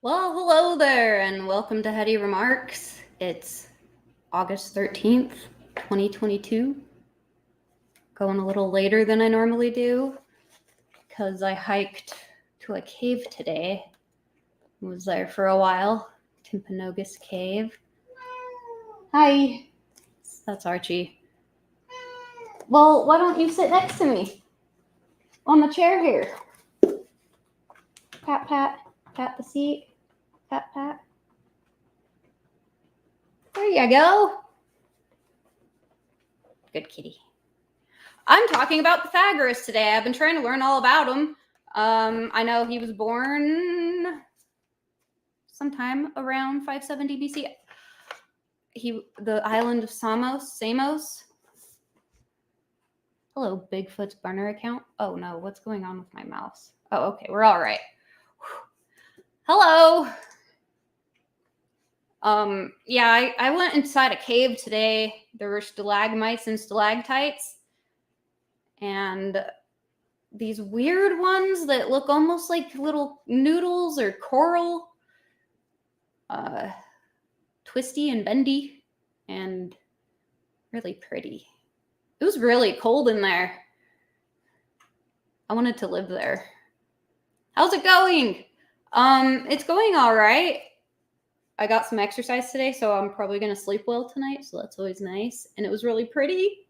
Well, hello there, and welcome to Heady Remarks. It's August 13th, 2022. Going a little later than I normally do because I hiked to a cave today. Was there for a while. Timpanogos Cave. Hi. That's Archie. Well, why don't you sit next to me on the chair here? Pat, pat, pat the seat. Pat, pat. There you go. Good kitty. I'm talking about Pythagoras today. I've been trying to learn all about him. I know he was born sometime around 570 BC. The island of Samos. Hello, Bigfoot's burner account. Oh no, what's going on with my mouse? Oh, okay, we're all right. Hello. Yeah, I went inside a cave today. There were stalagmites and stalactites. And these weird ones that look almost like little noodles or coral. Twisty and bendy and really pretty. It was really cold in there. I wanted to live there. How's it going? It's going all right. I got some exercise today, so I'm probably going to sleep well tonight, so that's always nice. And it was really pretty.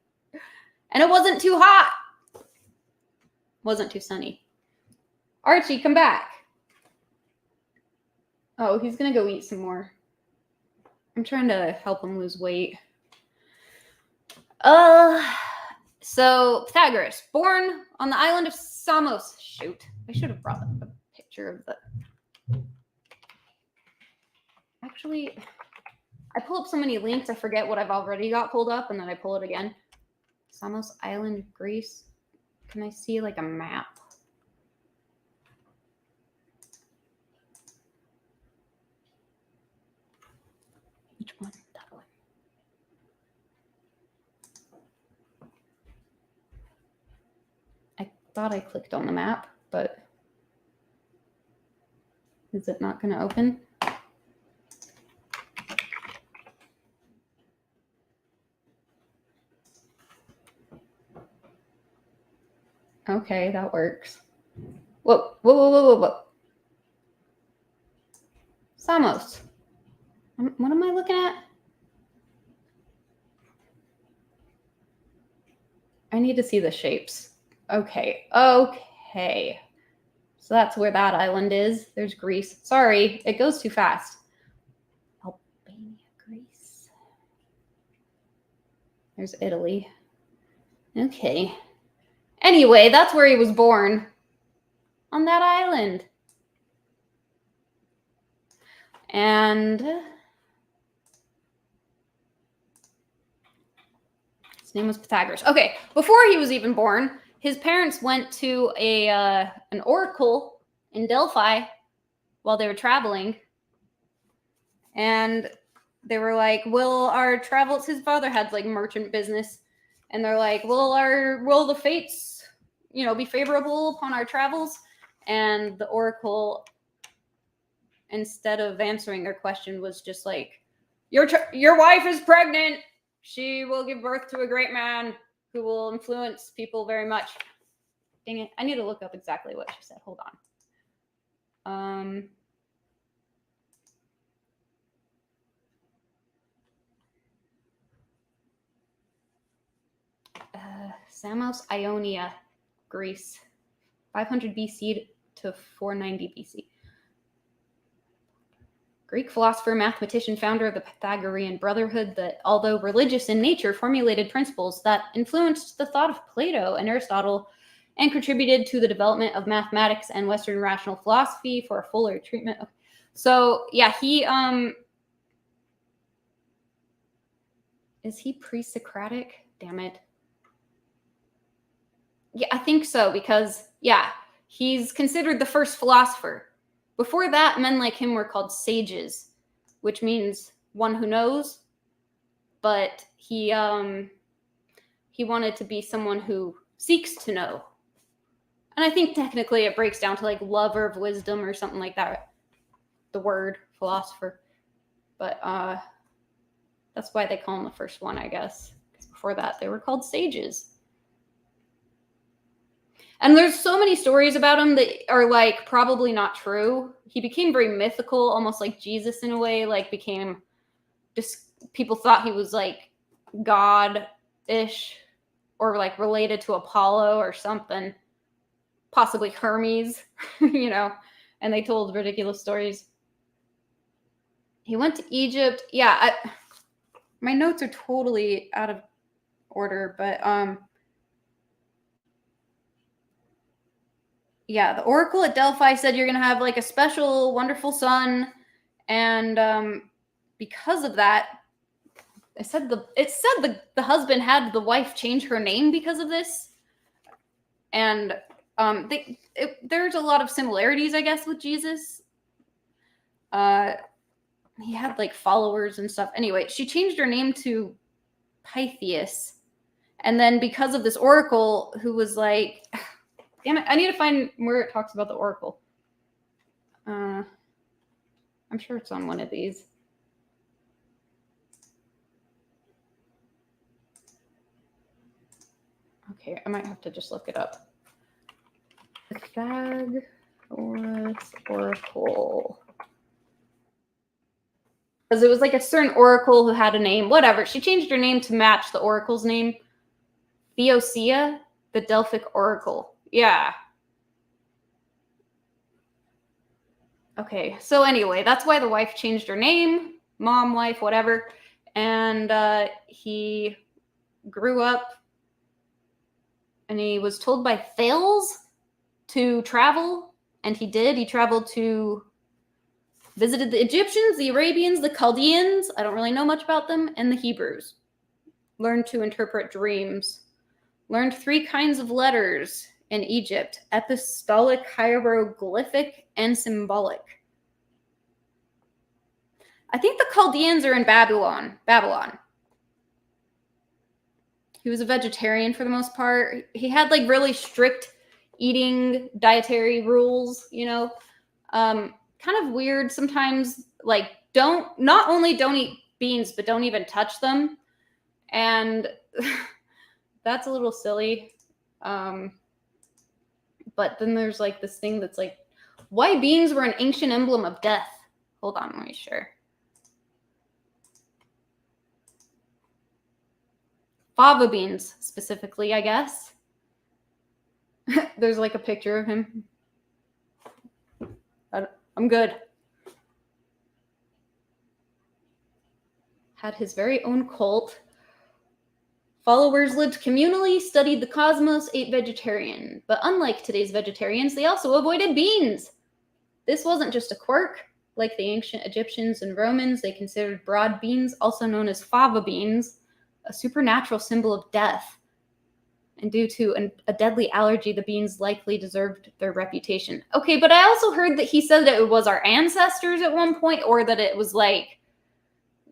And it wasn't too hot. Wasn't too sunny. Archie, come back. Oh, he's going to go eat some more. I'm trying to help him lose weight. So Pythagoras, born on the island of Samos. Shoot, I should have brought a picture of the... Actually, I pull up so many links, I forget what I've already got pulled up, and then I pull it again. Samos Island, Greece. Can I see like a map? Which one? That one. I thought I clicked on the map, but is it not going to open? Okay, that works. Whoa. Samos. What am I looking at? I need to see the shapes. Okay. So that's where that island is. There's Greece. Sorry, it goes too fast. Albania, Greece. There's Italy. Okay. Anyway, that's where he was born. On that island. And his name was Pythagoras. Okay, before he was even born, his parents went to an oracle in Delphi while they were traveling. And they were like, will our travels... His father had like merchant business. And they're like, will the fates, be favorable upon our travels? And the oracle, instead of answering their question, was just like, your wife is pregnant. She will give birth to a great man who will influence people very much. Dang it. I need to look up exactly what she said. Hold on. Samos, Ionia, Greece, 500 BC to 490 BC. Greek philosopher, mathematician, founder of the Pythagorean brotherhood that, although religious in nature, formulated principles that influenced the thought of Plato and Aristotle and contributed to the development of mathematics and Western rational philosophy for a fuller treatment of... So, yeah, is he pre-Socratic? Damn it. Yeah, I think so, because, yeah, he's considered the first philosopher. Before that, men like him were called sages, which means one who knows, but he wanted to be someone who seeks to know. And I think technically it breaks down to like lover of wisdom or something like that. the word philosopher. But that's why they call him the first one, I guess. Because before that, they were called sages. And there's so many stories about him that are like probably not true. He became very mythical, almost like Jesus in a way. Like became just people thought he was like God-ish or like related to Apollo or something. Possibly Hermes, you know. And they told ridiculous stories. He went to Egypt. Yeah, my notes are totally out of order, but yeah, the oracle at Delphi said you're gonna have like a special, wonderful son, and because of that, it said the husband had the wife change her name because of this, and there's a lot of similarities, I guess, with Jesus. He had like followers and stuff. Anyway, she changed her name to Pythias, and then because of this oracle, who was like, damn it, I need to find where it talks about the oracle. I'm sure it's on one of these. Okay, I might have to just look it up. Pythagoras oracle. Because it was like a certain oracle who had a name, whatever. She changed her name to match the oracle's name. Theosia, the Delphic oracle. Yeah. Okay, so anyway, that's why the wife changed her name, mom, wife, whatever. And he grew up and he was told by Thales to travel, and he did. He traveled visited the Egyptians, the Arabians, the Chaldeans, I don't really know much about them, and the Hebrews. Learned to interpret dreams. Learned 3 kinds of letters in Egypt: epistolic, hieroglyphic, and symbolic. I think the Chaldeans are in Babylon. He was a vegetarian for the most part. He had like really strict eating dietary rules, you know. Kind of weird sometimes, like not only don't eat beans, but don't even touch them. And that's a little silly. But then there's like this thing that's like, why beans were an ancient emblem of death. Hold on, let me share. Fava beans, specifically, I guess. There's like a picture of him. I'm good. Had his very own cult. Followers lived communally, studied the cosmos, ate vegetarian. But unlike today's vegetarians, they also avoided beans. This wasn't just a quirk. Like the ancient Egyptians and Romans, they considered broad beans, also known as fava beans, a supernatural symbol of death. And due to a deadly allergy, the beans likely deserved their reputation. Okay, but I also heard that he said that it was our ancestors at one point, or that it was like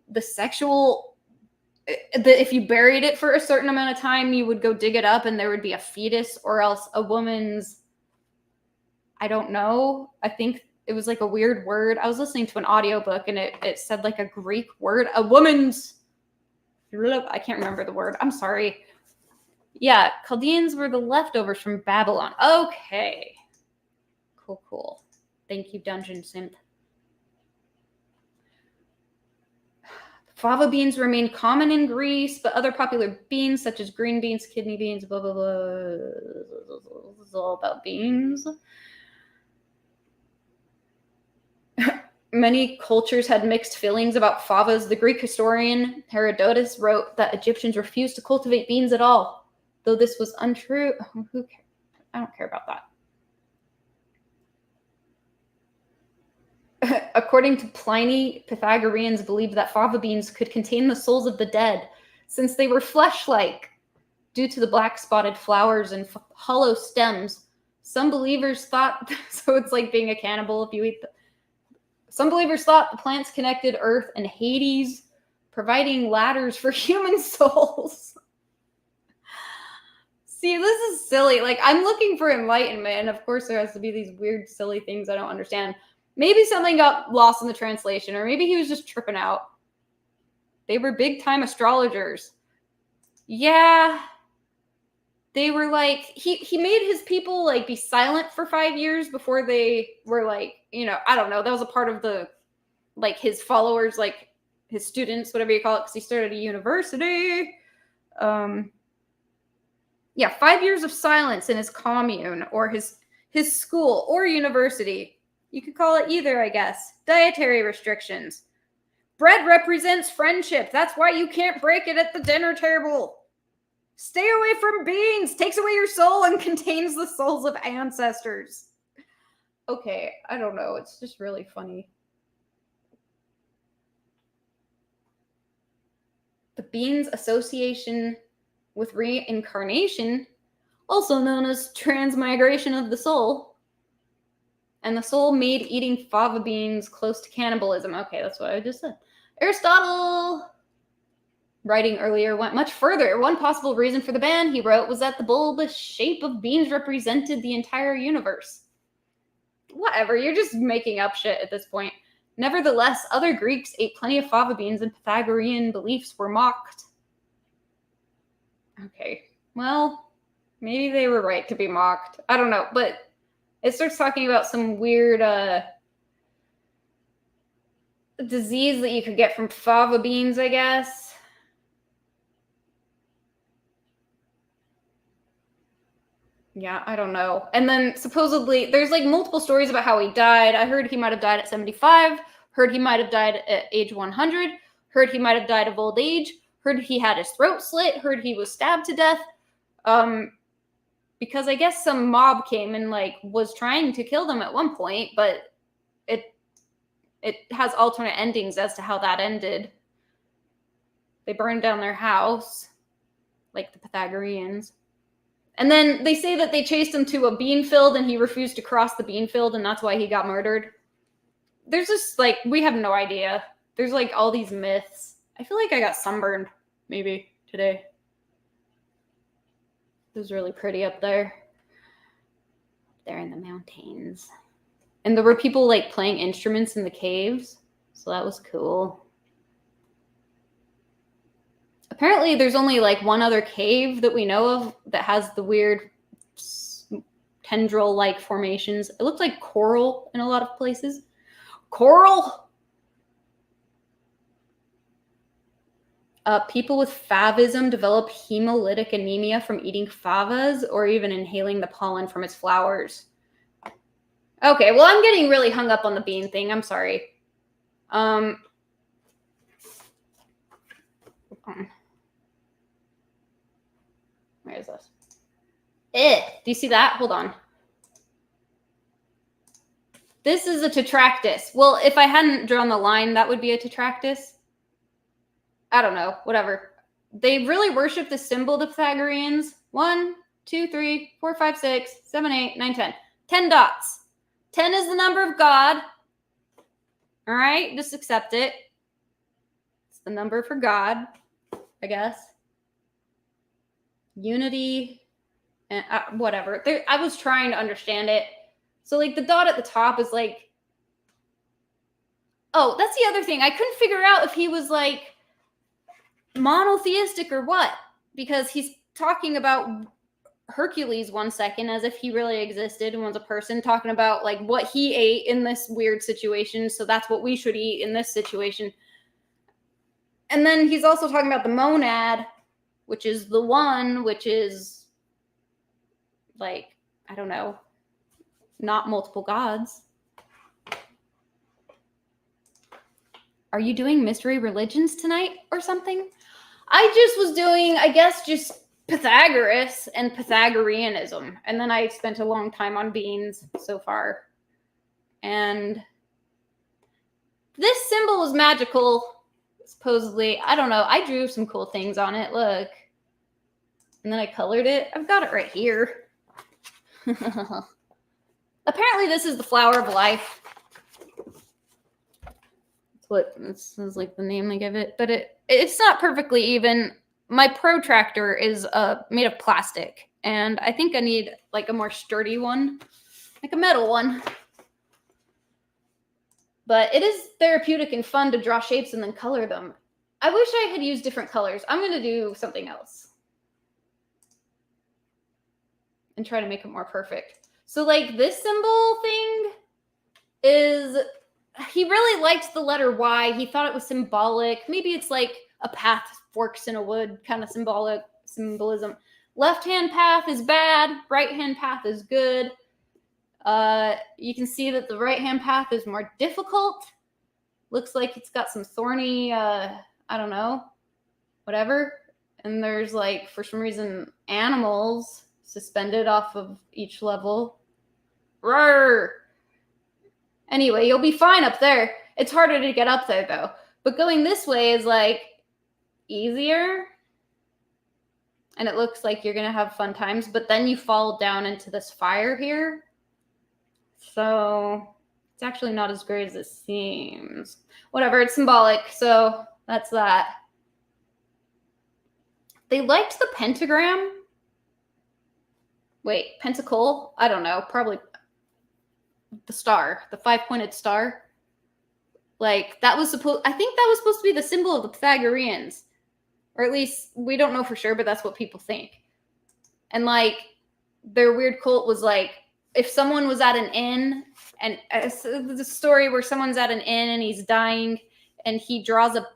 the sexual, that if you buried it for a certain amount of time, you would go dig it up and there would be a fetus, or else a woman's, I don't know. I think it was like a weird word. I was listening to an audiobook and it said like a Greek word, a woman's, I can't remember the word. I'm sorry. Yeah, Chaldeans were the leftovers from Babylon. Okay. Cool. Thank you, Dungeon Synth. Fava beans remained common in Greece, but other popular beans, such as green beans, kidney beans, blah, blah, blah. It's all about beans. Many cultures had mixed feelings about favas. The Greek historian Herodotus wrote that Egyptians refused to cultivate beans at all. Though this was untrue, who cares? I don't care about that. According to Pliny, Pythagoreans believed that fava beans could contain the souls of the dead, since they were flesh-like, due to the black spotted flowers and hollow stems. Some believers thought, so it's like being a cannibal if you eat them. Some believers thought the plants connected Earth and Hades, providing ladders for human souls. See, this is silly. Like, I'm looking for enlightenment, and of course there has to be these weird, silly things I don't understand. Maybe something got lost in the translation, or maybe he was just tripping out. They were big-time astrologers. Yeah. They were like, he made his people like be silent for 5 years before they were like, I don't know. That was a part of the, like, his followers, like his students, whatever you call it, because he started a university. Yeah, 5 years of silence in his commune or his school or university. You could call it either, I guess. Dietary restrictions. Bread represents friendship. That's why you can't break it at the dinner table. Stay away from beans. Takes away your soul and contains the souls of ancestors. Okay, I don't know. It's just really funny. The beans association with reincarnation, also known as transmigration of the soul, and the soul made eating fava beans close to cannibalism. Okay, that's what I just said. Aristotle, writing earlier, went much further. One possible reason for the ban, he wrote, was that the bulbous shape of beans represented the entire universe. Whatever, you're just making up shit at this point. Nevertheless, other Greeks ate plenty of fava beans and Pythagorean beliefs were mocked. Okay, well, maybe they were right to be mocked. I don't know, but it starts talking about some weird disease that you could get from fava beans, I guess. Yeah, I don't know. And then supposedly there's like multiple stories about how he died. I heard he might have died at 75, heard he might have died at age 100, heard he might have died of old age, heard he had his throat slit, heard he was stabbed to death. Because I guess some mob came and like was trying to kill them at one point, but it has alternate endings as to how that ended. They burned down their house, like the Pythagoreans. And then they say that they chased him to a bean field and he refused to cross the bean field and that's why he got murdered. There's just like, we have no idea. There's like all these myths. I feel like I got sunburned maybe today. It was really pretty up there. There in the mountains. And there were people like playing instruments in the caves. So that was cool. Apparently there's only like one other cave that we know of that has the weird tendril-like formations. It looked like coral in a lot of places. Coral! People with favism develop hemolytic anemia from eating favas or even inhaling the pollen from its flowers. Okay, well, I'm getting really hung up on the bean thing. I'm sorry. Hold on. Where is this? Do you see that? Hold on. This is a tetractys. Well, if I hadn't drawn the line, that would be a tetractys. I don't know. Whatever. They really worship the symbol, the Pythagoreans. 1, 2, 3, 4, 5, 6, 7, 8, 9, 10. 10 dots. 10 is the number of God. All right? Just accept it. It's the number for God, I guess. Unity, and whatever. I was trying to understand it. So, like, the dot at the top is like... Oh, that's the other thing. I couldn't figure out if he was, like, monotheistic or what. Because he's talking about Hercules 1 second as if he really existed and was a person, talking about, like, what he ate in this weird situation. So that's what we should eat in this situation. And then he's also talking about the monad, which is the one, which is, like, I don't know, not multiple gods. Are you doing mystery religions tonight or something? I just was doing, I guess, just Pythagoras and Pythagoreanism. And then I spent a long time on beans so far. And this symbol is magical. Supposedly, I don't know. I drew some cool things on it. Look. And then I colored it. I've got it right here. Apparently, this is the flower of life. That's what this is, like, the name they give it. But it's not perfectly even. My protractor is made of plastic. And I think I need, like, a more sturdy one. Like a metal one. But it is therapeutic and fun to draw shapes and then color them. I wish I had used different colors. I'm going to do something else and try to make it more perfect. So like this symbol thing is, he really liked the letter Y. He thought it was symbolic. Maybe it's like a path forks in a wood kind of symbolism. Left-hand path is bad. Right-hand path is good. You can see that the right-hand path is more difficult. Looks like it's got some thorny, I don't know, whatever. And there's like, for some reason, animals suspended off of each level. Roar! Anyway, you'll be fine up there. It's harder to get up there, though. But going this way is, like, easier. And it looks like you're going to have fun times. But then you fall down into this fire here. So it's actually not as great as it seems. Whatever, it's symbolic. So that's that. They liked the pentagram. Wait, pentacle? I don't know. Probably the star, the 5-pointed star. Like that was I think that was supposed to be the symbol of the Pythagoreans. Or at least we don't know for sure, but that's what people think. And like their weird cult was like, if someone was at an inn, and the story where someone's at an inn and he's dying and he draws a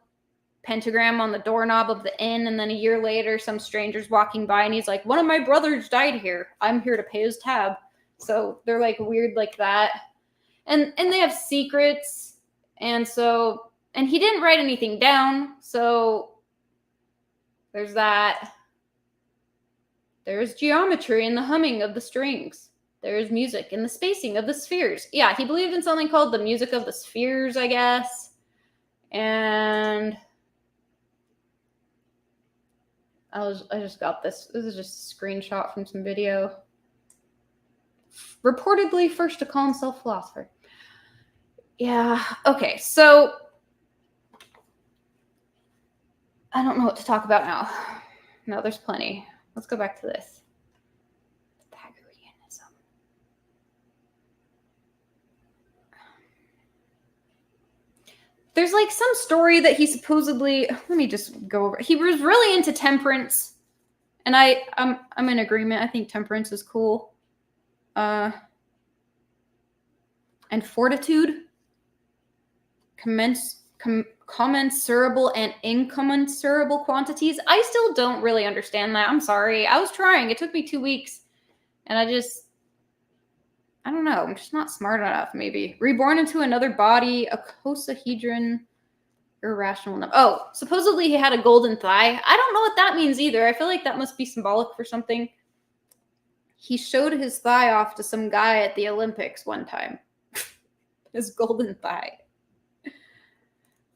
pentagram on the doorknob of the inn, and then a year later some stranger's walking by and he's like, one of my brothers died here, I'm here to pay his tab. So they're like weird like that, and they have secrets, and he didn't write anything down, so there's that. There's geometry in the humming of the strings. There's music in the spacing of the spheres. Yeah, he believed in something called the music of the spheres, I guess. And I just got this. This is just a screenshot from some video. Reportedly first to call himself philosopher. Yeah, okay, so I don't know what to talk about now. No, there's plenty. Let's go back to this. Pythagoreanism. There's like some story that he supposedly, let me just go over. He was really into temperance, and I'm in agreement. I think temperance is cool. And fortitude, commensurable and incommensurable quantities. I still don't really understand that. I'm sorry. I was trying. It took me 2 weeks, and I don't know. I'm just not smart enough, maybe. Reborn into another body, a cosahedron, irrational number. Oh, supposedly he had a golden thigh. I don't know what that means either. I feel like that must be symbolic for something. He showed his thigh off to some guy at the Olympics one time. His golden thigh.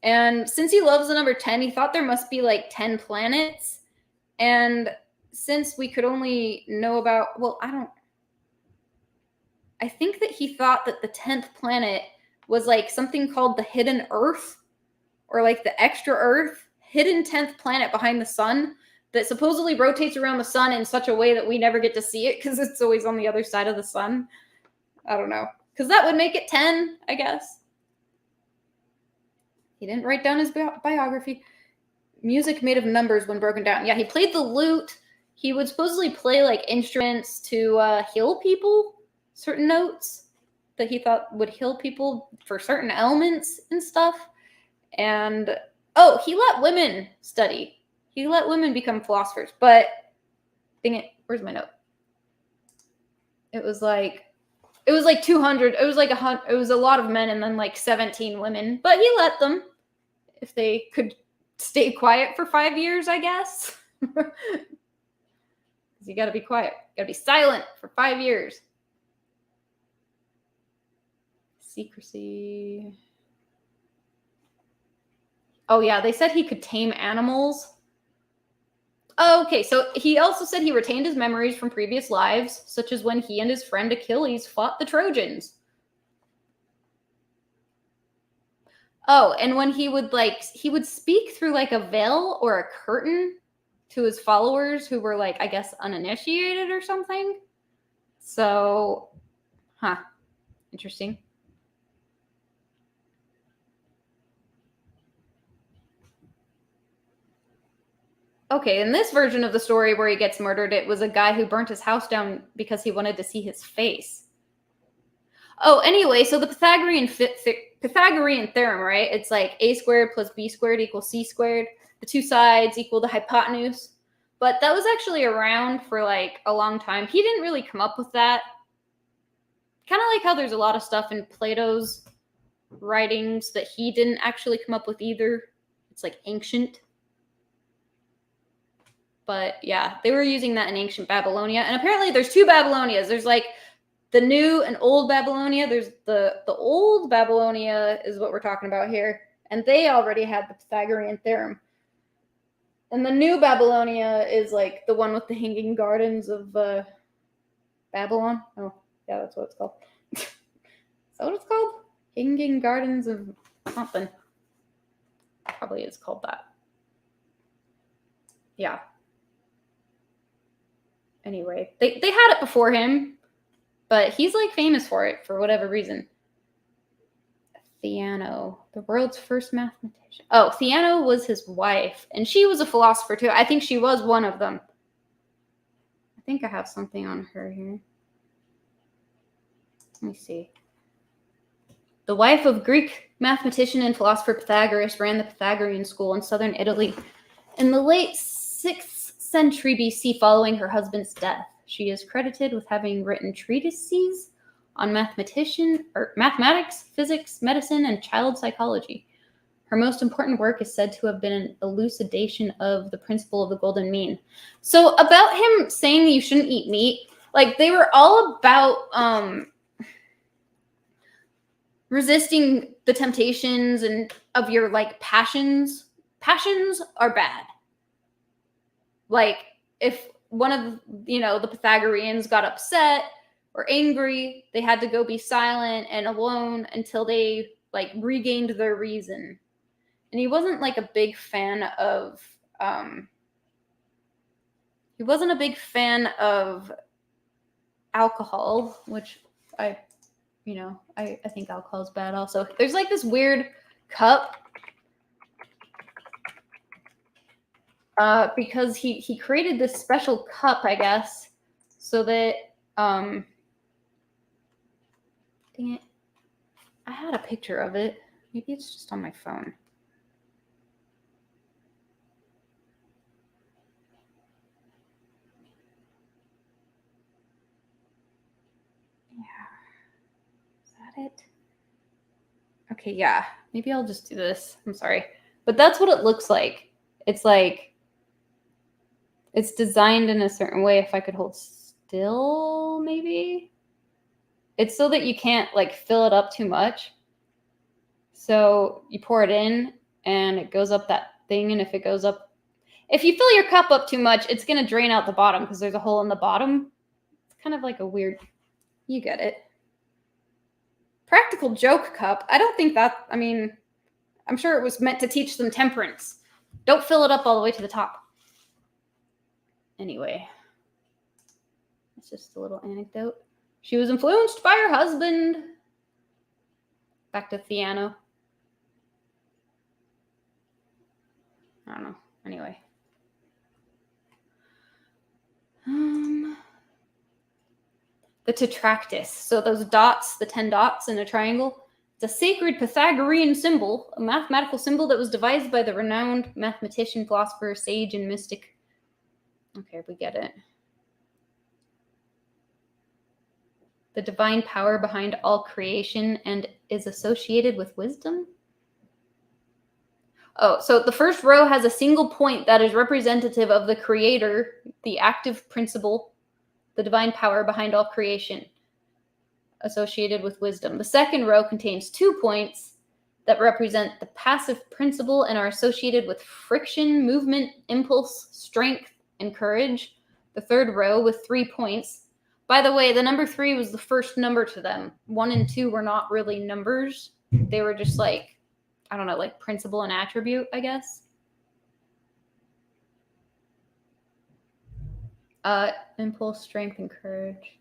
And since he loves the number 10, he thought there must be like 10 planets. And since we could only know about, I think that he thought that the 10th planet was like something called the hidden Earth, or like the extra Earth, hidden 10th planet behind the sun that supposedly rotates around the sun in such a way that we never get to see it because it's always on the other side of the sun. I don't know. Because that would make it 10, I guess. He didn't write down his biography. Music made of numbers when broken down. Yeah, he played the lute. He would supposedly play like instruments to heal people. Certain notes that he thought would heal people for certain ailments and stuff. And, he let women study. He let women become philosophers. But, dang it, where's my note? It was like 200. It was like it was a lot of men and then like 17 women. But he let them if they could stay quiet for 5 years, I guess. Because you got to be quiet. You got to be silent for 5 years. Secrecy. Oh, yeah. They said he could tame animals. Oh, okay, so he also said he retained his memories from previous lives, such as when he and his friend Achilles fought the Trojans. Oh, and when he would speak through like a veil or a curtain to his followers who were like, I guess, uninitiated or something. So, interesting. Okay, in this version of the story where he gets murdered, it was a guy who burnt his house down because he wanted to see his face. Oh, anyway, so the Pythagorean theorem, right? It's like a squared plus b squared equals c squared. The two sides equal the hypotenuse. But that was actually around for like a long time. He didn't really come up with that. Kind of like how there's a lot of stuff in Plato's writings that he didn't actually come up with either. It's like ancient. But yeah, they were using that in ancient Babylonia. And apparently there's two Babylonias. There's like the new and old Babylonia. There's the old Babylonia is what we're talking about here. And they already had the Pythagorean theorem. And the new Babylonia is like the one with the hanging gardens of Babylon. Oh, yeah, that's what it's called. Is that what it's called? Hanging gardens of something. Probably is called that. Yeah. Anyway, they had it before him, but he's like famous for it for whatever reason. Theano, the world's first mathematician. Oh, Theano was his wife, and she was a philosopher too. I think she was one of them. I think I have something on her here. Let me see. The wife of Greek mathematician and philosopher Pythagoras ran the Pythagorean school in southern Italy. In the late 6th century BC, following her husband's death, she is credited with having written treatises on mathematics, physics, medicine, and child psychology. Her most important work is said to have been an elucidation of the principle of the golden mean. So about him saying you shouldn't eat meat, like they were all about resisting the temptations and of your like passions. Passions are bad. Like if one of the Pythagoreans got upset or angry, they had to go be silent and alone until they like regained their reason. And he wasn't like a big fan of alcohol, which I think alcohol is bad also. There's like this weird cup because he created this special cup, I guess, so that dang it, I had a picture of it. Maybe it's just on my phone. It? Okay, yeah. Maybe I'll just do this. I'm sorry. But that's what it looks like. It's like it's designed in a certain way. If I could hold still, maybe. It's so that you can't like fill it up too much. So you pour it in and it goes up that thing. And if you fill your cup up too much, it's going to drain out the bottom because there's a hole in the bottom. It's kind of like a weird, you get it. Practical joke cup. I don't think that, I'm sure it was meant to teach them temperance. Don't fill it up all the way to the top. Anyway, it's just a little anecdote. She was influenced by her husband. Back to Theano. I don't know. Anyway. The tetractys. So those dots, the 10 dots in a triangle, it's a sacred Pythagorean symbol, a mathematical symbol that was devised by the renowned mathematician, philosopher, sage, and mystic. Okay, we get it. The divine power behind all creation and is associated with wisdom. Oh, so the first row has a single point that is representative of the creator, the active principle, the divine power behind all creation, associated with wisdom. The second row contains 2 points that represent the passive principle and are associated with friction, movement, impulse, strength, and courage. The third row with 3 points. By the way, the number 3 was the first number to them. 1 and 2 were not really numbers. They were just like, I don't know, like principle and attribute, I guess. Impulse, strength, and courage.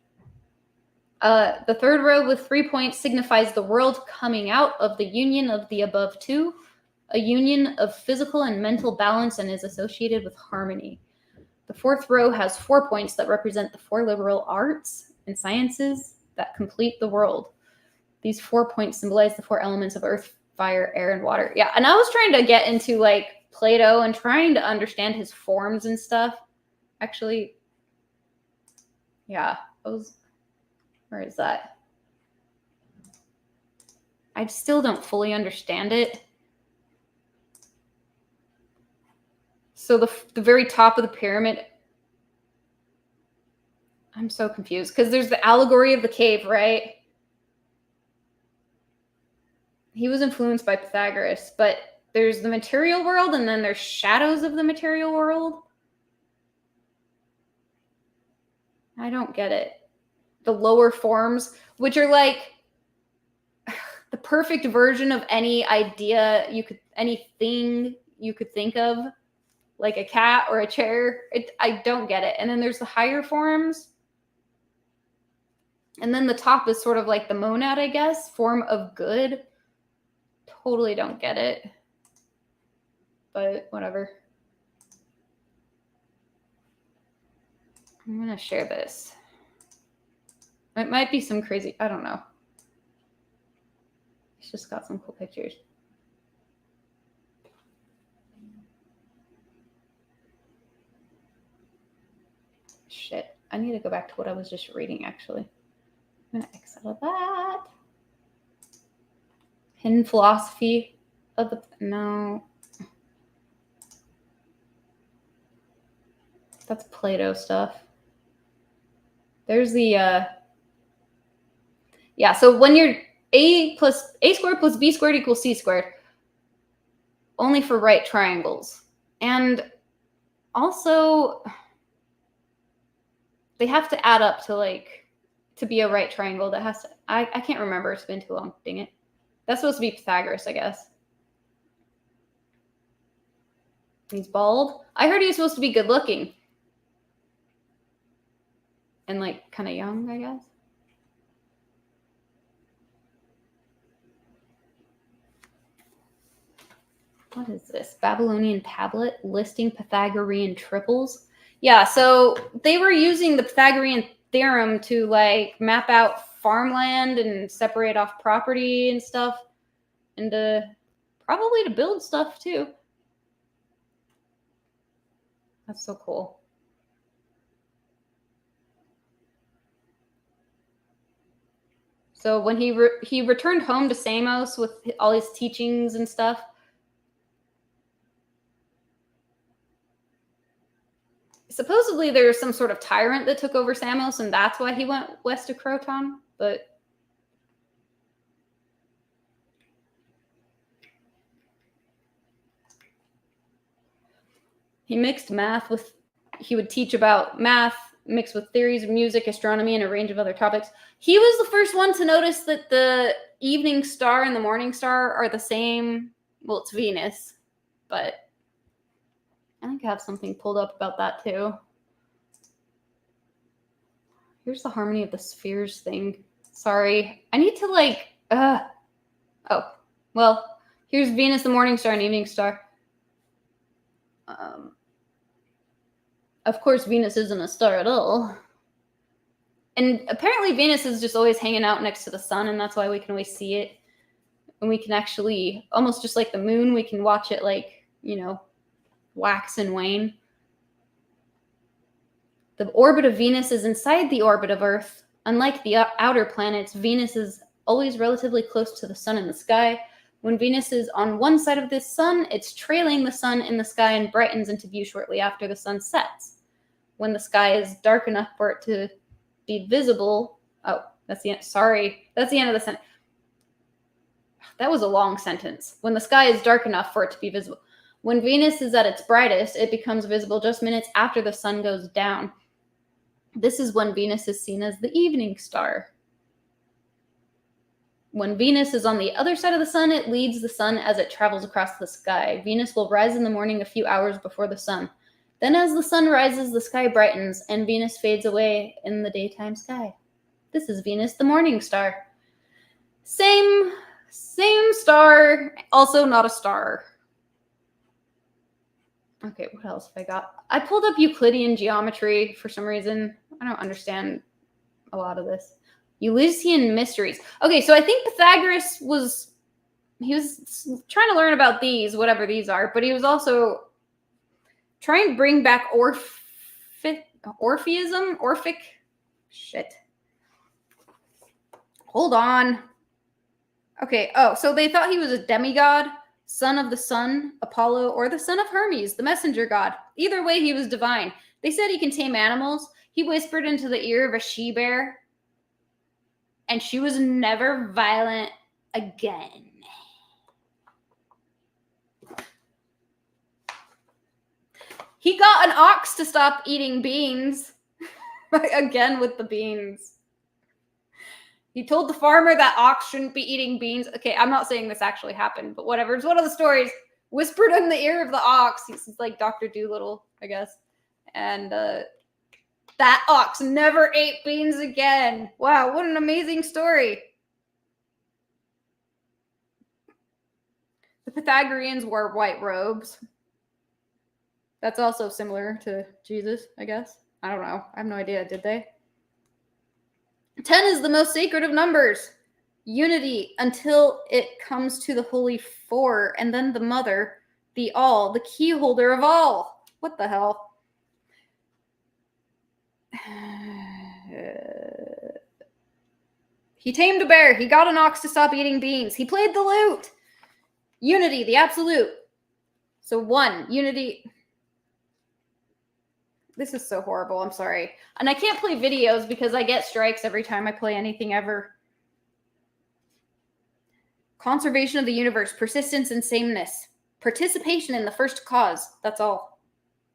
The third row with 3 points signifies the world coming out of the union of the above two. a union of physical and mental balance, and is associated with harmony. The fourth row has 4 points that represent the 4 liberal arts and sciences that complete the world. These 4 points symbolize the 4 elements of earth, fire, air, and water. Yeah, and I was trying to get into like Plato and trying to understand his forms and stuff. Actually, yeah, where is that? I still don't fully understand it. So the very top of the pyramid, I'm so confused because there's the allegory of the cave, right? He was influenced by Pythagoras, but there's the material world and then there's shadows of the material world. I don't get it. The lower forms, which are like the perfect version of any idea anything you could think of, like a cat or a chair. I don't get it. And then there's the higher forms. And then the top is sort of like the monad, I guess, form of good. Totally don't get it. But whatever. I'm going to share this. It might be some crazy, I don't know. It's just got some cool pictures. Shit. I need to go back to what I was just reading, actually. I'm going to exit that. Hidden philosophy of the... No. That's Plato stuff. There's the... Yeah, so when you're a squared plus b squared equals c squared, only for right triangles. And also, they have to add up to be a right triangle. That has to... I can't remember. It's been too long. Dang it. That's supposed to be Pythagoras, I guess. He's bald. I heard he was supposed to be good looking. And like kind of young, I guess. What is this? Babylonian tablet listing Pythagorean triples. Yeah, so they were using the Pythagorean theorem to like map out farmland and separate off property and stuff, and probably to build stuff too. That's so cool. So when he returned home to Samos with all his teachings and stuff, supposedly there was some sort of tyrant that took over Samos, and that's why he went west of Croton. But he mixed math with... He would teach about math mixed with theories of music, astronomy, and a range of other topics. He was the first one to notice that the evening star and the morning star are the same. Well, it's Venus, but I think I have something pulled up about that too. Here's the harmony of the spheres thing. Sorry. I need to oh, well, here's Venus, the morning star, and evening star. Of course, Venus isn't a star at all. And apparently Venus is just always hanging out next to the sun, and that's why we can always see it. And we can actually, almost just like the moon, we can watch it wax and wane. The orbit of Venus is inside the orbit of Earth. Unlike the outer planets, Venus is always relatively close to the sun in the sky. When Venus is on one side of the sun, it's trailing the sun in the sky and brightens into view shortly after the sun sets. When the sky is dark enough for it to be visible... Oh, that's the end. Sorry. That's the end of the sentence. That was a long sentence. When the sky is dark enough for it to be visible. When Venus is at its brightest, it becomes visible just minutes after the sun goes down. This is when Venus is seen as the evening star. When Venus is on the other side of the sun, it leads the sun as it travels across the sky. Venus will rise in the morning a few hours before the sun. Then as the sun rises, the sky brightens, and Venus fades away in the daytime sky. This is Venus, the morning star. Same star, also not a star. Okay, what else have I got? I pulled up Euclidean geometry for some reason. I don't understand a lot of this. Eleusinian mysteries. Okay, so I think Pythagoras was trying to learn about these, whatever these are, but he was also trying to bring back Orphic. Shit. Hold on. Okay, so they thought he was a demigod, son of the sun, Apollo, or the son of Hermes, the messenger god. Either way, he was divine. They said he can tame animals. He whispered into the ear of a she-bear, and she was never violent again. He got an ox to stop eating beans. Again with the beans. He told the farmer that ox shouldn't be eating beans. Okay, I'm not saying this actually happened, but whatever. It's one of the stories. Whispered in the ear of the ox. He's like Dr. Dolittle, I guess. And that ox never ate beans again. Wow, what an amazing story. The Pythagoreans wore white robes. That's also similar to Jesus, I guess. I don't know. I have no idea. Did they? 10 is the most sacred of numbers. Unity until it comes to the holy four, and then the mother, the all, the key holder of all. What the hell? He tamed a bear. He got an ox to stop eating beans. He played the lute. Unity, the absolute. So 1, unity. This is so horrible. I'm sorry. And I can't play videos because I get strikes every time I play anything ever. Conservation of the universe, persistence and sameness. Participation in the first cause. That's all.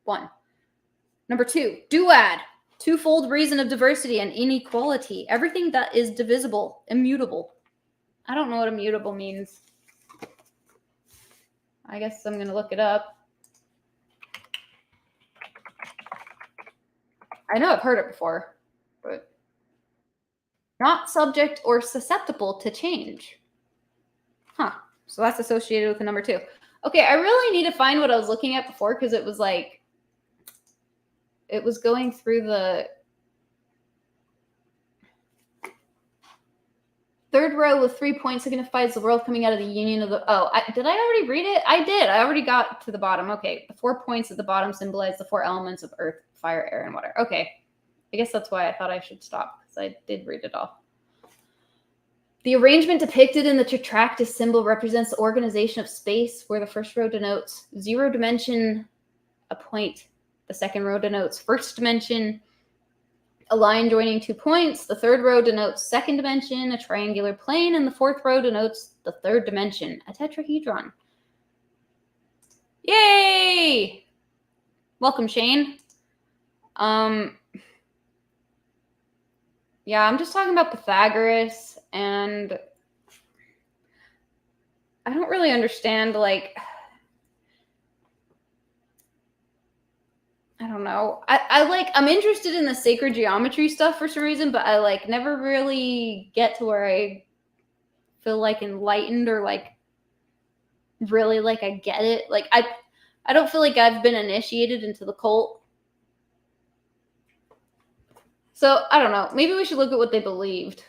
1. Number 2, duad. Twofold reason of diversity and inequality. Everything that is divisible, immutable. I don't know what immutable means. I guess I'm going to look it up. I know I've heard it before, but not subject or susceptible to change. Huh. So that's associated with the number 2. Okay, I really need to find what I was looking at before because it was like, it was going through the third row with 3 points signifies the world coming out of the union of the... did I already read it? I did. I already got to the bottom. Okay, the 4 points at the bottom symbolize the 4 elements of earth, fire, air, and water. Okay, I guess that's why I thought I should stop because I did read it all. The arrangement depicted in the tetractys symbol represents the organization of space, where the first row denotes 0 dimension, a point. The second row denotes first dimension, a line joining 2 points. The third row denotes second dimension, a triangular plane, and the fourth row denotes the third dimension, a tetrahedron. Yay! Welcome, Shane. Yeah, I'm just talking about Pythagoras, and I don't really understand, like, I don't know. I'm interested in the sacred geometry stuff for some reason, but I like never really get to where I feel like enlightened or like really like I get it. Like I don't feel like I've been initiated into the cult. So I don't know. Maybe we should look at what they believed.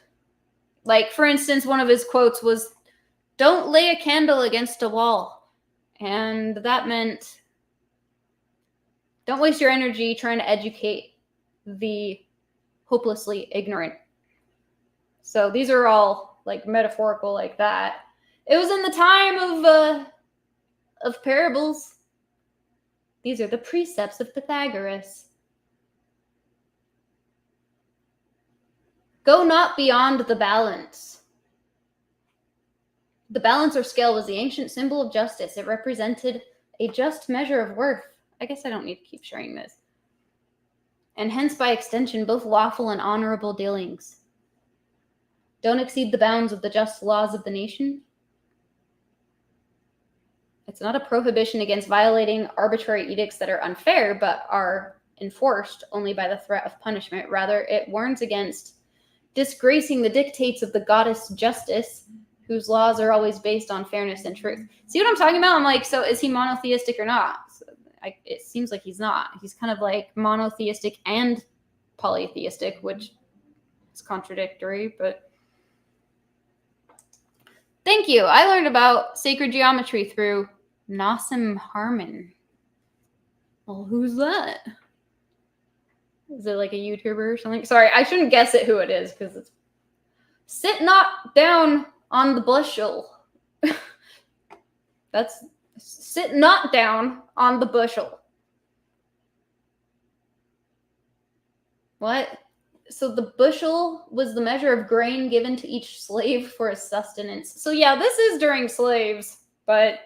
Like, for instance, one of his quotes was, "Don't lay a candle against a wall." And that meant don't waste your energy trying to educate the hopelessly ignorant. So these are all like metaphorical like that. It was in the time of parables. These are the precepts of Pythagoras. Go not beyond the balance. The balance or scale was the ancient symbol of justice. It represented a just measure of worth. I guess I don't need to keep sharing this. And hence, by extension, both lawful and honorable dealings. Don't exceed the bounds of the just laws of the nation. It's not a prohibition against violating arbitrary edicts that are unfair, but are enforced only by the threat of punishment. Rather, it warns against disgracing the dictates of the goddess justice, whose laws are always based on fairness and truth. See what I'm talking about? I'm like, so is he monotheistic or not? So it seems like he's not. He's kind of like monotheistic and polytheistic, which is contradictory, but thank you. I learned about sacred geometry through Nassim Harmon. Well, who's that? Is it like a YouTuber or something? Sorry, I shouldn't guess at who it is because it's sit not down on the bushel. That's sit not down on the bushel. What? So the bushel was the measure of grain given to each slave for his sustenance. So yeah, this is during slaves, but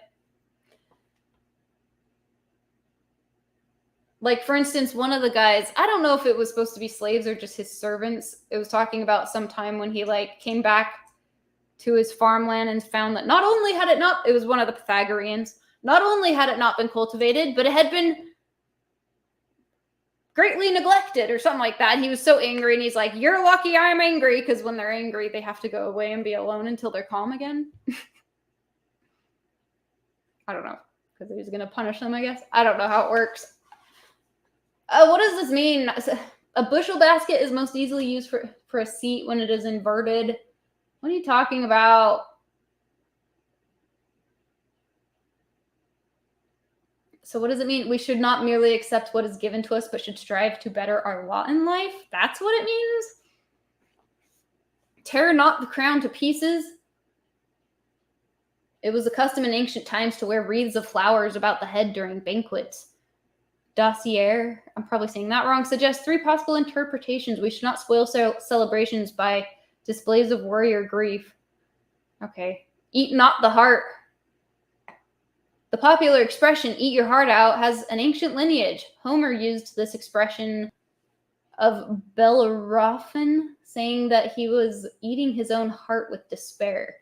like, for instance, one of the guys, I don't know if it was supposed to be slaves or just his servants. It was talking about some time when he like came back to his farmland and found that not only had it not, it was one of the Pythagoreans, not only had it not been cultivated, but it had been greatly neglected or something like that. He was so angry and he's like, you're lucky I'm angry, because when they're angry, they have to go away and be alone until they're calm again. I don't know, because he was going to punish them, I guess. I don't know how it works. What does this mean? A bushel basket is most easily used for a seat when it is inverted. What are you talking about? So what does it mean? We should not merely accept what is given to us, but should strive to better our lot in life. That's what it means? Tear not the crown to pieces. It was a custom in ancient times to wear wreaths of flowers about the head during banquets. Dossier, I'm probably saying that wrong, suggests 3 possible interpretations. We should not spoil celebrations by displays of worry or grief. Okay. Eat not the heart. The popular expression, eat your heart out, has an ancient lineage. Homer used this expression of Bellerophon, saying that he was eating his own heart with despair.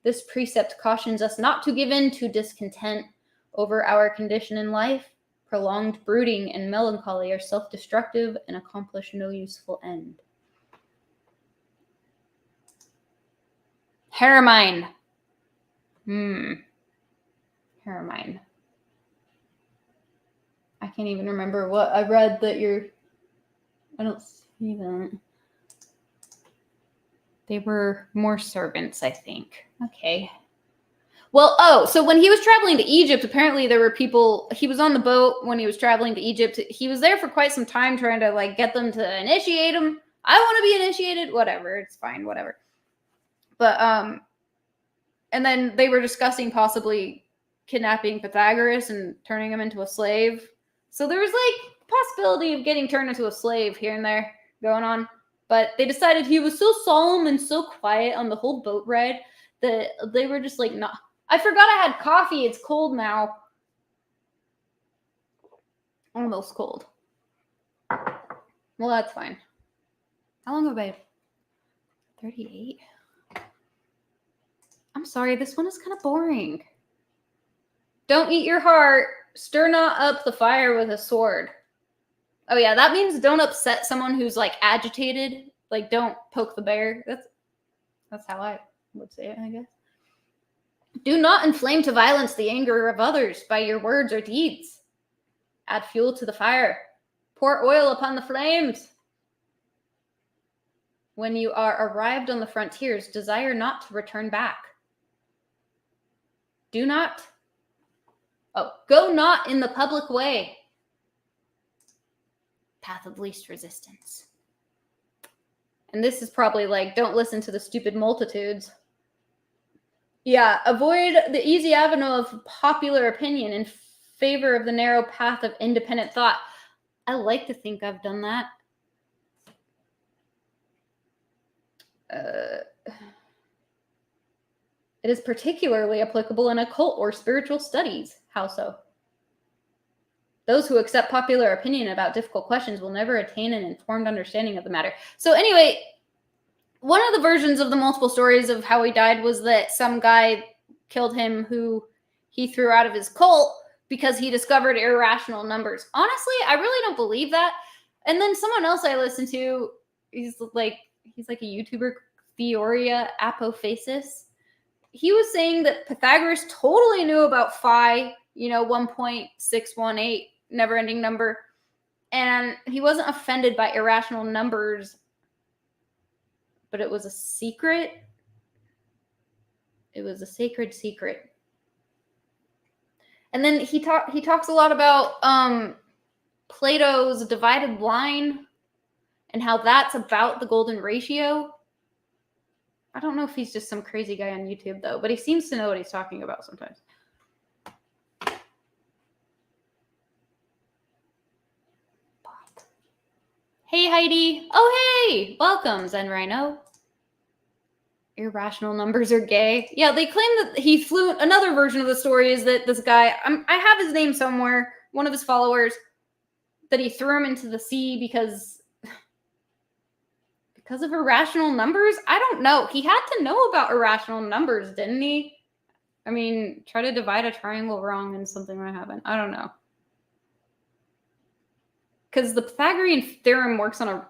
This precept cautions us not to give in to discontent over our condition in life. Prolonged brooding and melancholy are self-destructive and accomplish no useful end. Hermine. Hermine. I can't even remember what I read that I don't see that. They were more servants, I think. Okay. Well, so when he was traveling to Egypt, apparently there were people, he was on the boat when he was traveling to Egypt. He was there for quite some time trying to like get them to initiate him. I want to be initiated, whatever. It's fine, whatever. But, and then they were discussing possibly kidnapping Pythagoras and turning him into a slave. So there was like possibility of getting turned into a slave here and there going on. But they decided he was so solemn and so quiet on the whole boat ride that they were just like, nah. I forgot I had coffee. It's cold now. Almost cold. Well, that's fine. How long have I? 38? I'm sorry. This one is kind of boring. Don't eat your heart. Stir not up the fire with a sword. Oh, yeah. That means don't upset someone who's like agitated. Like, don't poke the bear. That's how I would say it, I guess. Do not inflame to violence the anger of others by your words or deeds. Add fuel to the fire. Pour oil upon the flames. When you are arrived on the frontiers, desire not to return back. Go not in the public way. Path of least resistance. And this is probably like, don't listen to the stupid multitudes. Yeah, avoid the easy avenue of popular opinion in favor of the narrow path of independent thought. I like to think I've done that. It is particularly applicable in occult or spiritual studies. How so? Those who accept popular opinion about difficult questions will never attain an informed understanding of the matter. So anyway, one of the versions of the multiple stories of how he died was that some guy killed him who he threw out of his cult because he discovered irrational numbers. Honestly, I really don't believe that. And then someone else I listened to, he's like a YouTuber, Theoria Apophasis. He was saying that Pythagoras totally knew about phi, 1.618 never-ending number. And he wasn't offended by irrational numbers, but it was a secret. It was a sacred secret. And then he talks a lot about Plato's divided line and how that's about the golden ratio. I don't know if he's just some crazy guy on YouTube, though, but he seems to know what he's talking about sometimes. Hey, Heidi. Oh, hey. Welcome, Zen Rhino. Irrational numbers are gay. Yeah, they claim that he flew. Another version of the story is that this guy, I have his name somewhere, one of his followers, that he threw him into the sea because of irrational numbers? I don't know. He had to know about irrational numbers, didn't he? I mean, try to divide a triangle wrong and something might happen. I don't know. Because the Pythagorean theorem works on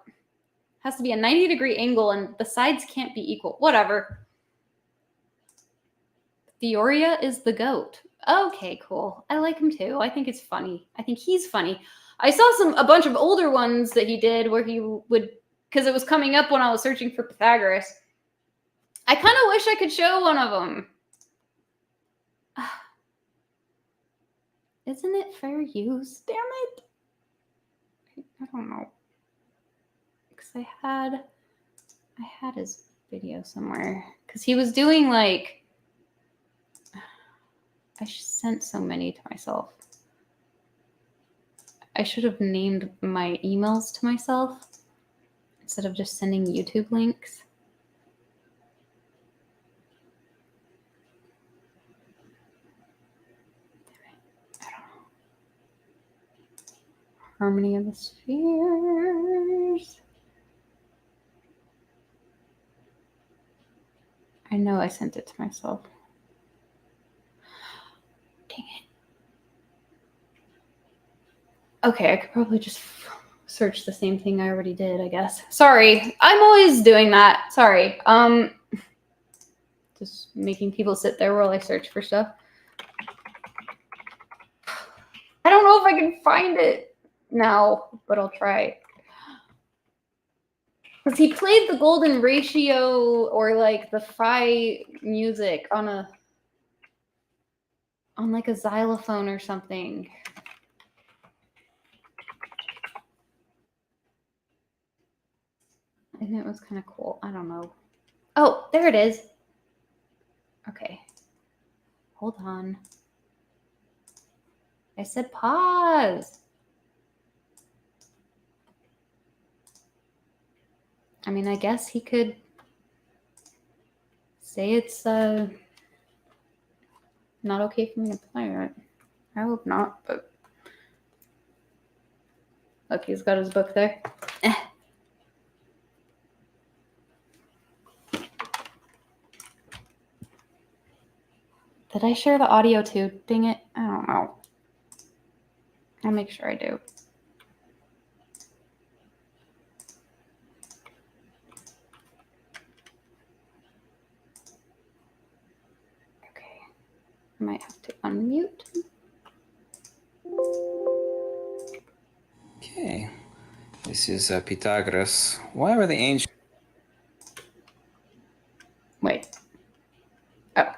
has to be a 90-degree angle and the sides can't be equal. Whatever. Theoria is the goat. Okay, cool. I like him too. I think it's funny. I think he's funny. I saw a bunch of older ones that he did where he would, because it was coming up when I was searching for Pythagoras. I kind of wish I could show one of them. Isn't it fair use? Damn it. I don't know. Because I had his video somewhere. Because he was doing like, I sent so many to myself. I should have named my emails to myself instead of just sending YouTube links. I don't know. Harmony of the spheres. I know I sent it to myself. Dang it. Okay, I could probably just search the same thing I already did, I guess. Sorry, I'm always doing that. Sorry. Just making people sit there while I search for stuff. I don't know if I can find it now, but I'll try. Because he played the golden ratio or like the phi music on like a xylophone or something. And it was kind of cool. I don't know. Oh, there it is. Okay. Hold on. I said pause. I mean, I guess he could say it's not okay for me to play it. I hope not, but look, he's got his book there. Did I share the audio too? Dang it. I don't know. I'll make sure I do. Okay. I might have to unmute. Okay. This is Pythagoras. Why were the ancient... Wait. Oh.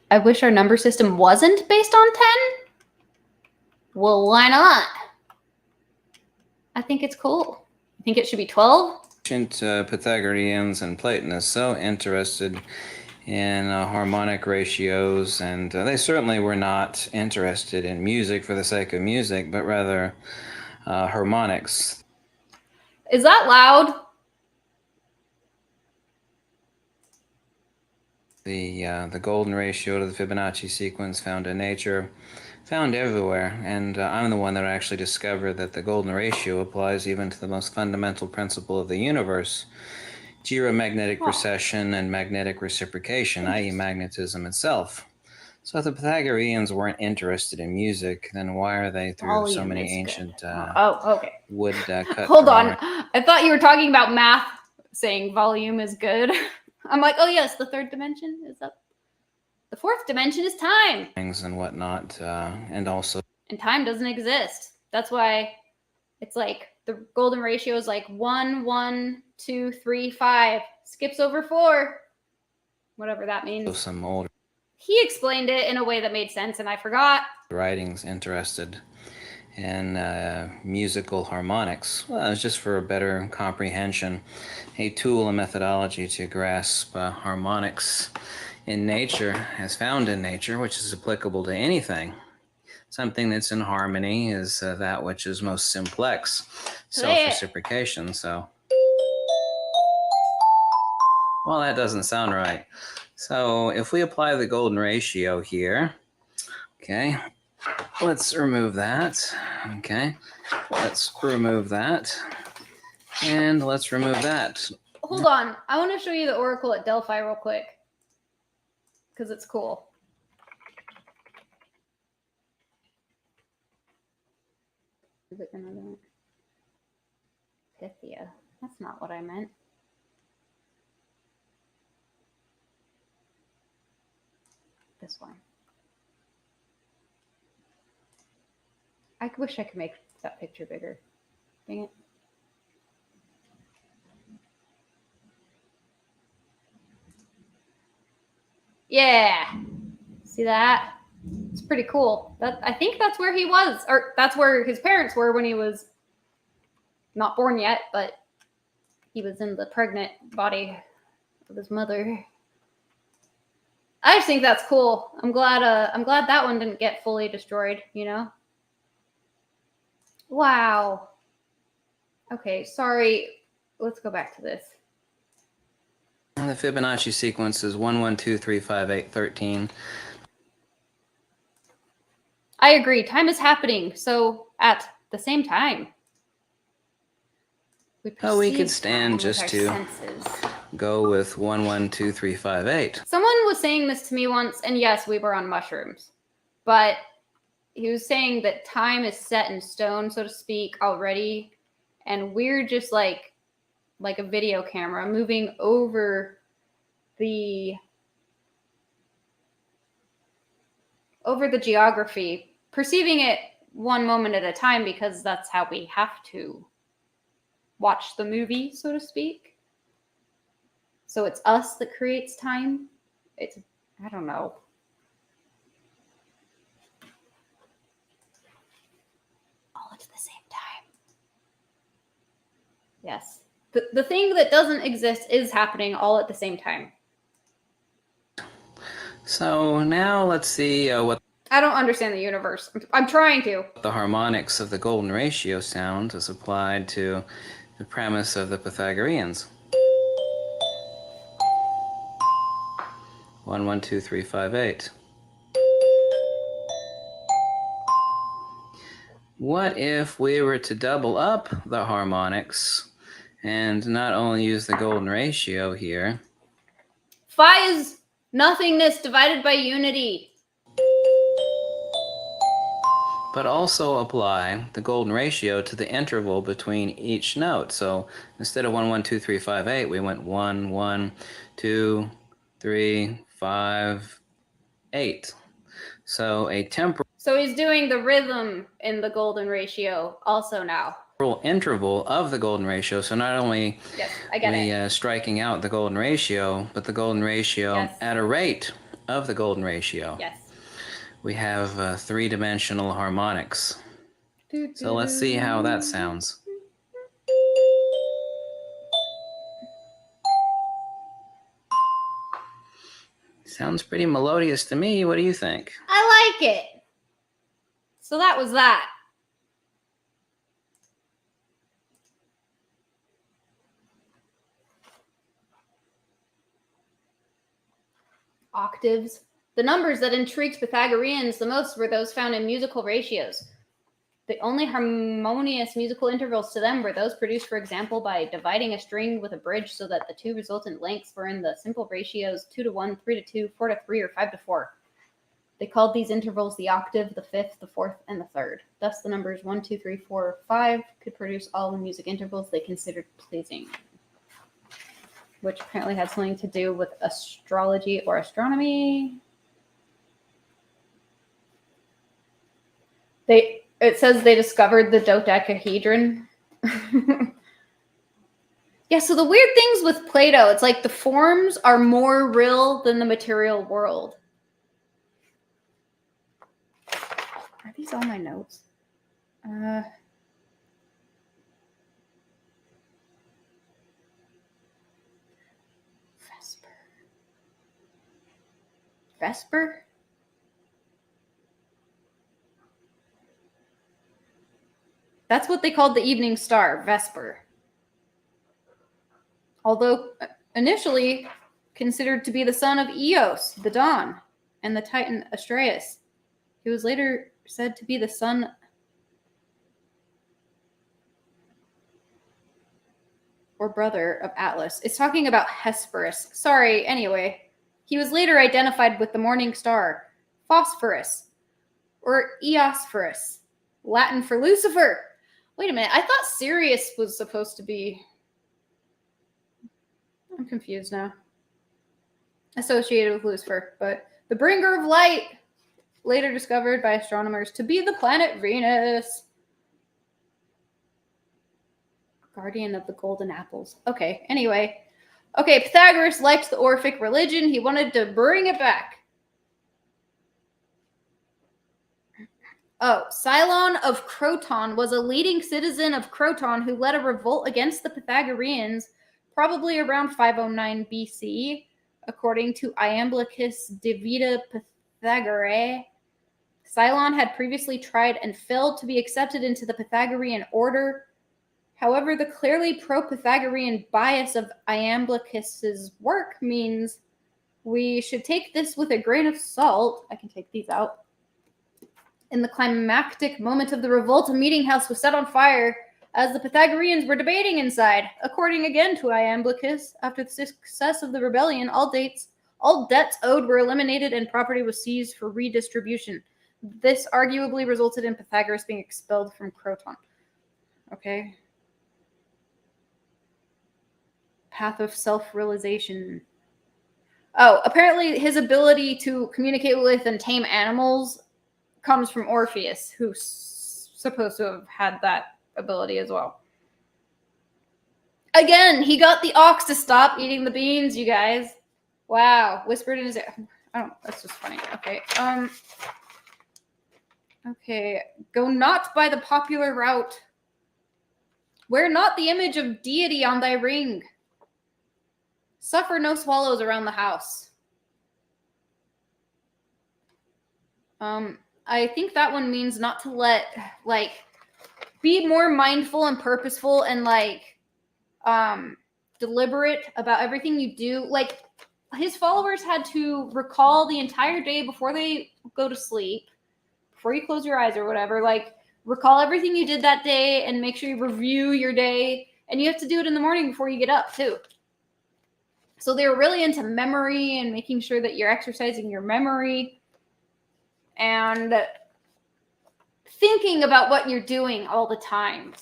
I wish our number system wasn't based on 10. Well, why not? I think it's cool. I think it should be 12. Ancient Pythagoreans and Platonists so interested in harmonic ratios, and they certainly were not interested in music for the sake of music, but rather harmonics. Is that loud? The golden ratio to the Fibonacci sequence found in nature, found everywhere, and I'm the one that actually discovered that the golden ratio applies even to the most fundamental principle of the universe, geomagnetic precession and magnetic reciprocation, i.e. magnetism itself. So if the Pythagoreans weren't interested in music, then why are they through so many ancient wood cut? Hold on. I thought you were talking about math, saying volume is good. I'm like, oh yes, the third dimension is up. The fourth dimension is time. Things and whatnot, and also... And time doesn't exist. That's why it's like the golden ratio is like 1, 1, 2, 3, 5. Skips over 4. Whatever that means. Some older He explained it in a way that made sense, and I forgot. writings interested in musical harmonics. Well, it's just for a better comprehension, a tool and methodology to grasp harmonics in nature, as found in nature, which is applicable to anything. Something that's in harmony is that which is most simplex, self-reciprocation. So, well, that doesn't sound right. So if we apply the golden ratio here, okay, let's remove that. Okay, let's remove that. And let's remove that. Hold on. I want to show you the oracle at Delphi real quick. Because it's cool. Is it gonna do it? Pythia. That's not what I meant. This one. I wish I could make that picture bigger. Dang it. Yeah. See that? It's pretty cool. I think that's where he was, or that's where his parents were when he was not born yet, but he was in the pregnant body of his mother. I just think that's cool. I'm glad that one didn't get fully destroyed, you know? Wow. Okay, sorry. Let's go back to this. The Fibonacci sequence is 1, 1, 2, 3, 5, 8, 13. I agree. Time is happening. So at the same time, we could stand just to go with 1, 1, 2, 3, 5, 8. Someone was saying this to me once, and yes, we were on mushrooms, but he was saying that time is set in stone, so to speak, already, and we're just like a video camera moving over the geography, perceiving it one moment at a time, because that's how we have to watch the movie, so to speak. So it's us that creates time. I don't know. All at the same time. Yes. The thing that doesn't exist is happening all at the same time. So now let's see what I don't understand the universe. I'm trying to. The harmonics of the golden ratio sound is applied to the premise of the Pythagoreans. 1, 1, 2, 3, 5, 8. What if we were to double up the harmonics and not only use the golden ratio here? Phi is nothingness divided by unity. But also apply the golden ratio to the interval between each note. So instead of 1, 1, 2, 3, 5, 8, we went 1, 1, 2, 3, 5, 8. So a temporal. So he's doing the rhythm in the golden ratio also now. Interval of the golden ratio. So not only striking out the golden ratio, but the golden ratio at a rate of the golden ratio. Yes. We have three-dimensional harmonics. So let's see how that sounds. Sounds pretty melodious to me. What do you think? I like it. So that was that. Octaves. The numbers that intrigued Pythagoreans the most were those found in musical ratios. The only harmonious musical intervals to them were those produced, for example, by dividing a string with a bridge so that the two resultant lengths were in the simple ratios 2 to 1, 3 to 2, 4 to 3, or 5 to 4. They called these intervals the octave, the fifth, the fourth, and the third. Thus, the numbers 1, 2, 3, 4, 5 could produce all the music intervals they considered pleasing, which apparently had something to do with astrology or astronomy. It says they discovered the dodecahedron. Yeah, so the weird things with Plato, it's like the forms are more real than the material world. Are these all my notes? Vesper? That's what they called the evening star, Vesper. Although initially considered to be the son of Eos, the dawn, and the titan Astraeus. He was later said to be the son or brother of Atlas. It's talking about Hesperus. Sorry, anyway. He was later identified with the morning star, Phosphorus, or Eosphorus, Latin for Lucifer. Wait a minute, I thought Sirius was supposed to be... I'm confused now. Associated with Lucifer, but the bringer of light, later discovered by astronomers to be the planet Venus. Guardian of the golden apples. Okay, anyway. Okay, Pythagoras liked the Orphic religion. He wanted to bring it back. Oh, Cylon of Croton was a leading citizen of Croton who led a revolt against the Pythagoreans probably around 509 BC, according to Iamblichus de Vita Pythagoreae. Cylon had previously tried and failed to be accepted into the Pythagorean order. However, the clearly pro-Pythagorean bias of Iamblichus's work means we should take this with a grain of salt. I can take these out. In the climactic moment of the revolt, a meeting house was set on fire as the Pythagoreans were debating inside. According again to Iamblichus, after the success of the rebellion, all debts owed were eliminated and property was seized for redistribution. This arguably resulted in Pythagoras being expelled from Croton. Okay. Path of self-realization. Oh, apparently his ability to communicate with and tame animals comes from Orpheus, who's supposed to have had that ability as well. Again, he got the ox to stop eating the beans, you guys. Wow. Whispered in his ear. That's just funny. Okay. Okay. Go not by the popular route. Wear not the image of deity on thy ring. Suffer no swallows around the house. I think that one means not to let, be more mindful and purposeful and, deliberate about everything you do. Like, his followers had to recall the entire day before they go to sleep, before you close your eyes or whatever, recall everything you did that day and make sure you review your day. And you have to do it in the morning before you get up, too. So they were really into memory and making sure that you're exercising your memory and thinking about what you're doing all the time.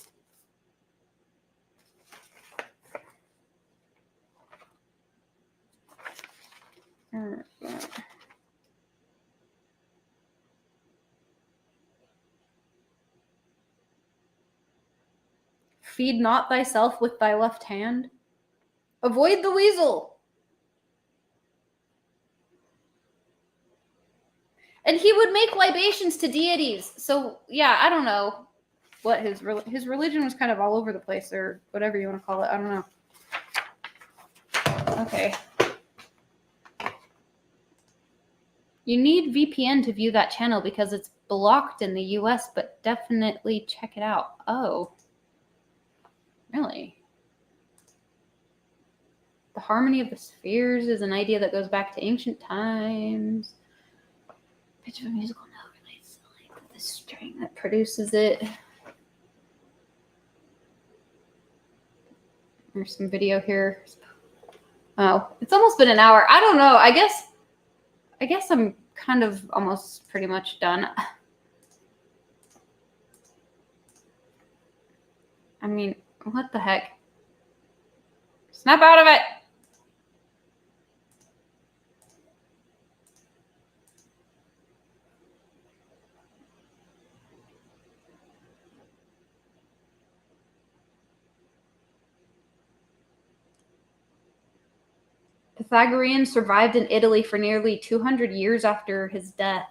Feed not thyself with thy left hand. Avoid the weasel. And he would make libations to deities. So, yeah, I don't know what his religion was kind of all over the place, or whatever you want to call it. I don't know. Okay. You need VPN to view that channel because it's blocked in the US, but definitely check it out. Oh. Really? The harmony of the spheres is an idea that goes back to ancient times. Pitch of a musical note relates to the length of the string that produces it. There's some video here. Oh, it's almost been an hour. I don't know. I guess I'm kind of almost pretty much done. I mean, what the heck? Snap out of it! Pythagorean survived in Italy for nearly 200 years after his death,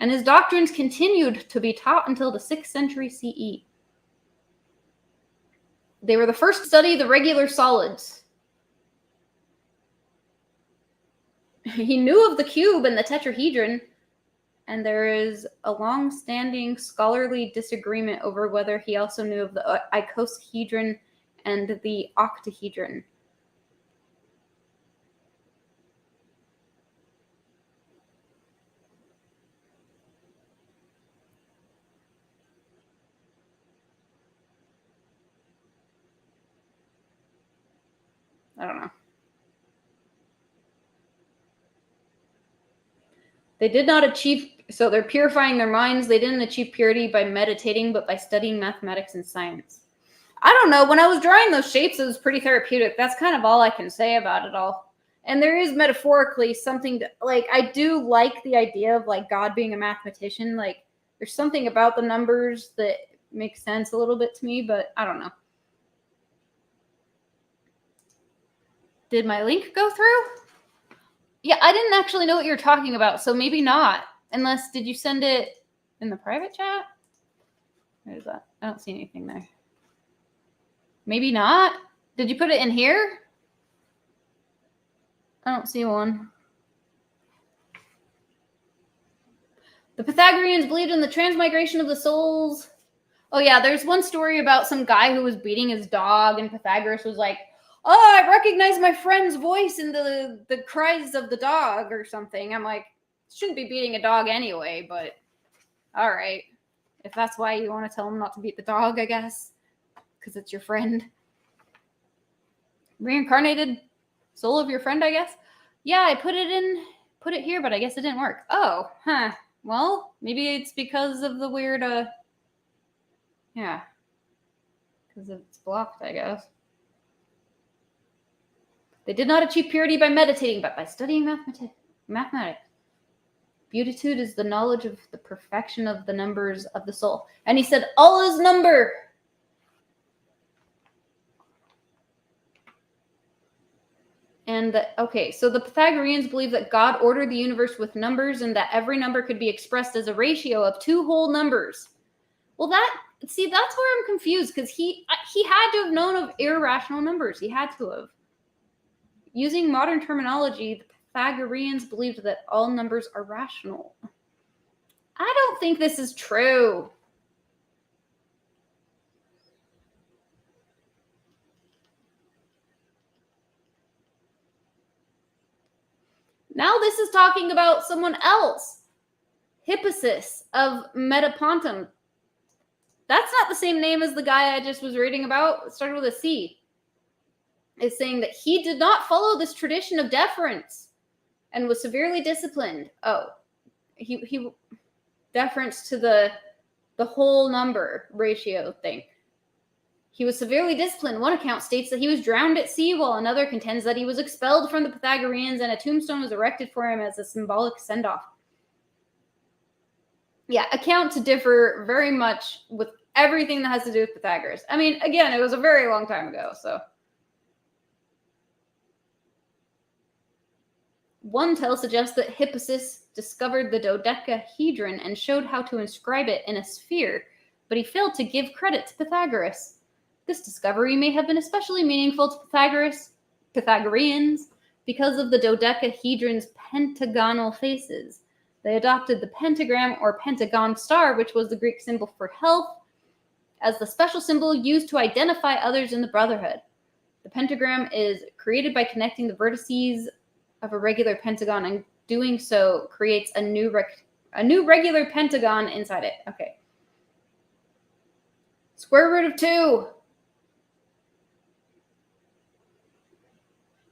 and his doctrines continued to be taught until the 6th century CE. They were the first to study the regular solids. He knew of the cube and the tetrahedron, and there is a long-standing scholarly disagreement over whether he also knew of the icosahedron and the octahedron. I don't know. They did not achieve, so they're purifying their minds. They didn't achieve purity by meditating, but by studying mathematics and science. I don't know. When I was drawing those shapes, it was pretty therapeutic. That's kind of all I can say about it all. And there is metaphorically something to, like, I do like the idea of like God being a mathematician. Like, there's something about the numbers that makes sense a little bit to me, but I don't know. Did my link go through? Yeah, I didn't actually know what you were talking about, so maybe not. Unless, did you send it in the private chat? Where is that? I don't see anything there. Maybe not. Did you put it in here? I don't see one. The Pythagoreans believed in the transmigration of the souls. Oh yeah, there's one story about some guy who was beating his dog, and Pythagoras was like, "Oh, I recognize my friend's voice in the cries of the dog," or something. I'm like, shouldn't be beating a dog anyway, but all right. If that's why you want to tell him not to beat the dog, I guess, because it's your friend. Reincarnated soul of your friend, I guess. Yeah, I put it here, but I guess it didn't work. Oh, huh. Well, maybe it's because of the weird, yeah. Because it's blocked, I guess. They did not achieve purity by meditating, but by studying mathematics. Beatitude is the knowledge of the perfection of the numbers of the soul. And he said, all is number. And so the Pythagoreans believe that God ordered the universe with numbers and that every number could be expressed as a ratio of two whole numbers. Well, that's where I'm confused, because he had to have known of irrational numbers. He had to have. Using modern terminology, the Pythagoreans believed that all numbers are rational. I don't think this is true. Now this is talking about someone else. Hippasus of Metapontum. That's not the same name as the guy I just was reading about. It started with a C. It's saying that he did not follow this tradition of deference and was severely disciplined. Oh, he deference to the whole number ratio thing. He was severely disciplined. One account states that he was drowned at sea, while another contends that he was expelled from the Pythagoreans and a tombstone was erected for him as a symbolic send-off. Yeah, accounts differ very much with everything that has to do with Pythagoras. I mean, again, it was a very long time ago, so. One tale suggests that Hippasus discovered the dodecahedron and showed how to inscribe it in a sphere, but he failed to give credit to Pythagoras. This discovery may have been especially meaningful to Pythagoreans because of the dodecahedron's pentagonal faces. They adopted the pentagram or pentagon star, which was the Greek symbol for health, as the special symbol used to identify others in the brotherhood. The pentagram is created by connecting the vertices of a regular pentagon, and doing so creates a new regular pentagon inside it. Okay. Square root of 2.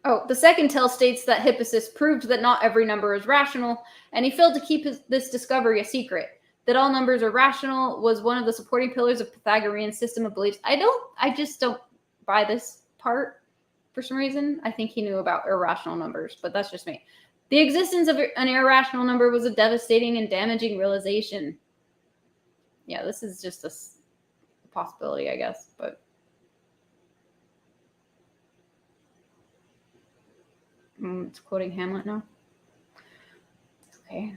Oh, the second tale states that Hippasus proved that not every number is rational, and he failed to keep this discovery a secret. That all numbers are rational was one of the supporting pillars of Pythagorean system of beliefs. I just don't buy this part for some reason. I think he knew about irrational numbers, but that's just me. The existence of an irrational number was a devastating and damaging realization. Yeah, this is just a possibility, I guess, but It's quoting Hamlet now. Okay.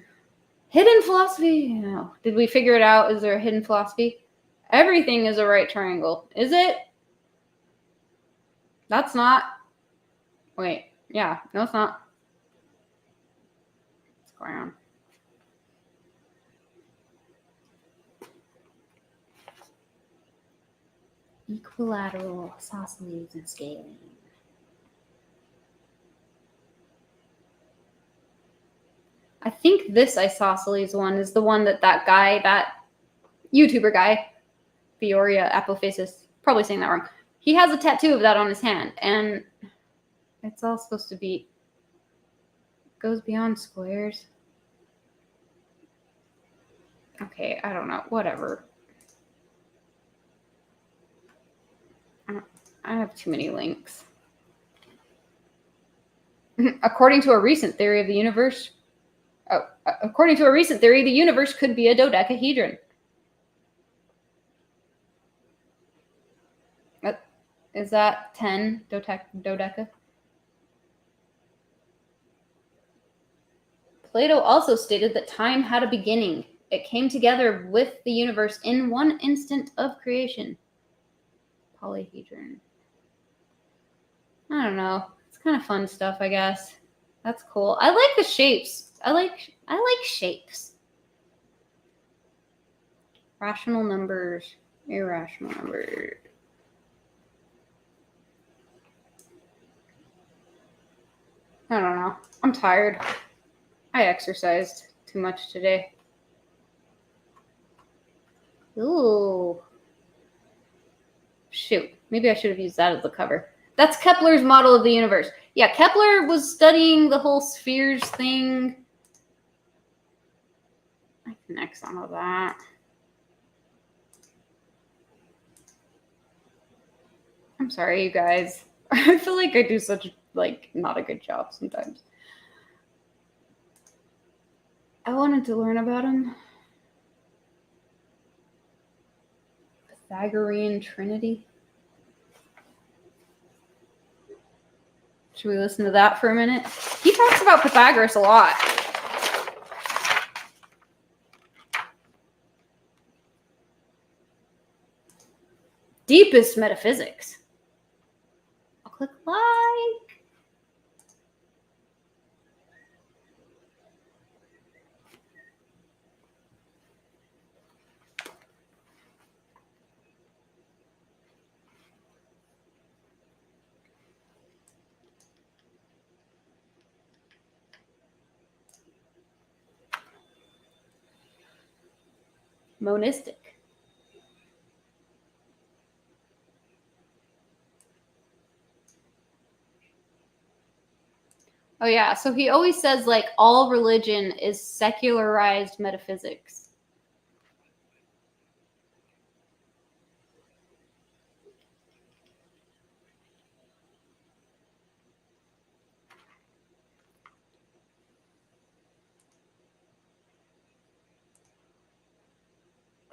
Hidden philosophy. No. Did we figure it out? Is there a hidden philosophy? Everything is a right triangle. Is it? That's not. Wait. Yeah. No, it's not. What's going on? Equilateral, isosceles, and scaling. I think this isosceles one is the one that guy, that YouTuber guy, Fioria Apophasis, probably saying that wrong. He has a tattoo of that on his hand, and it's all supposed to be, goes beyond squares. Okay, I don't know, whatever. I have too many links. According to a recent theory of the universe, according to a recent theory, the universe could be a dodecahedron. Is that 10 dodeca? Plato also stated that time had a beginning. It came together with the universe in one instant of creation. Polyhedron. I don't know. It's kind of fun stuff, I guess. That's cool. I like the shapes. I like shapes. Rational numbers, irrational numbers. I don't know. I'm tired. I exercised too much today. Ooh. Shoot. Maybe I should have used that as the cover. That's Kepler's model of the universe. Yeah, Kepler was studying the whole spheres thing. I can X some of that. I'm sorry, you guys. I feel like I do such, not a good job sometimes. I wanted to learn about him. Pythagorean Trinity. Should we listen to that for a minute? He talks about Pythagoras a lot. Deepest metaphysics. I'll click like. Monistic. Oh yeah, so he always says all religion is secularized metaphysics.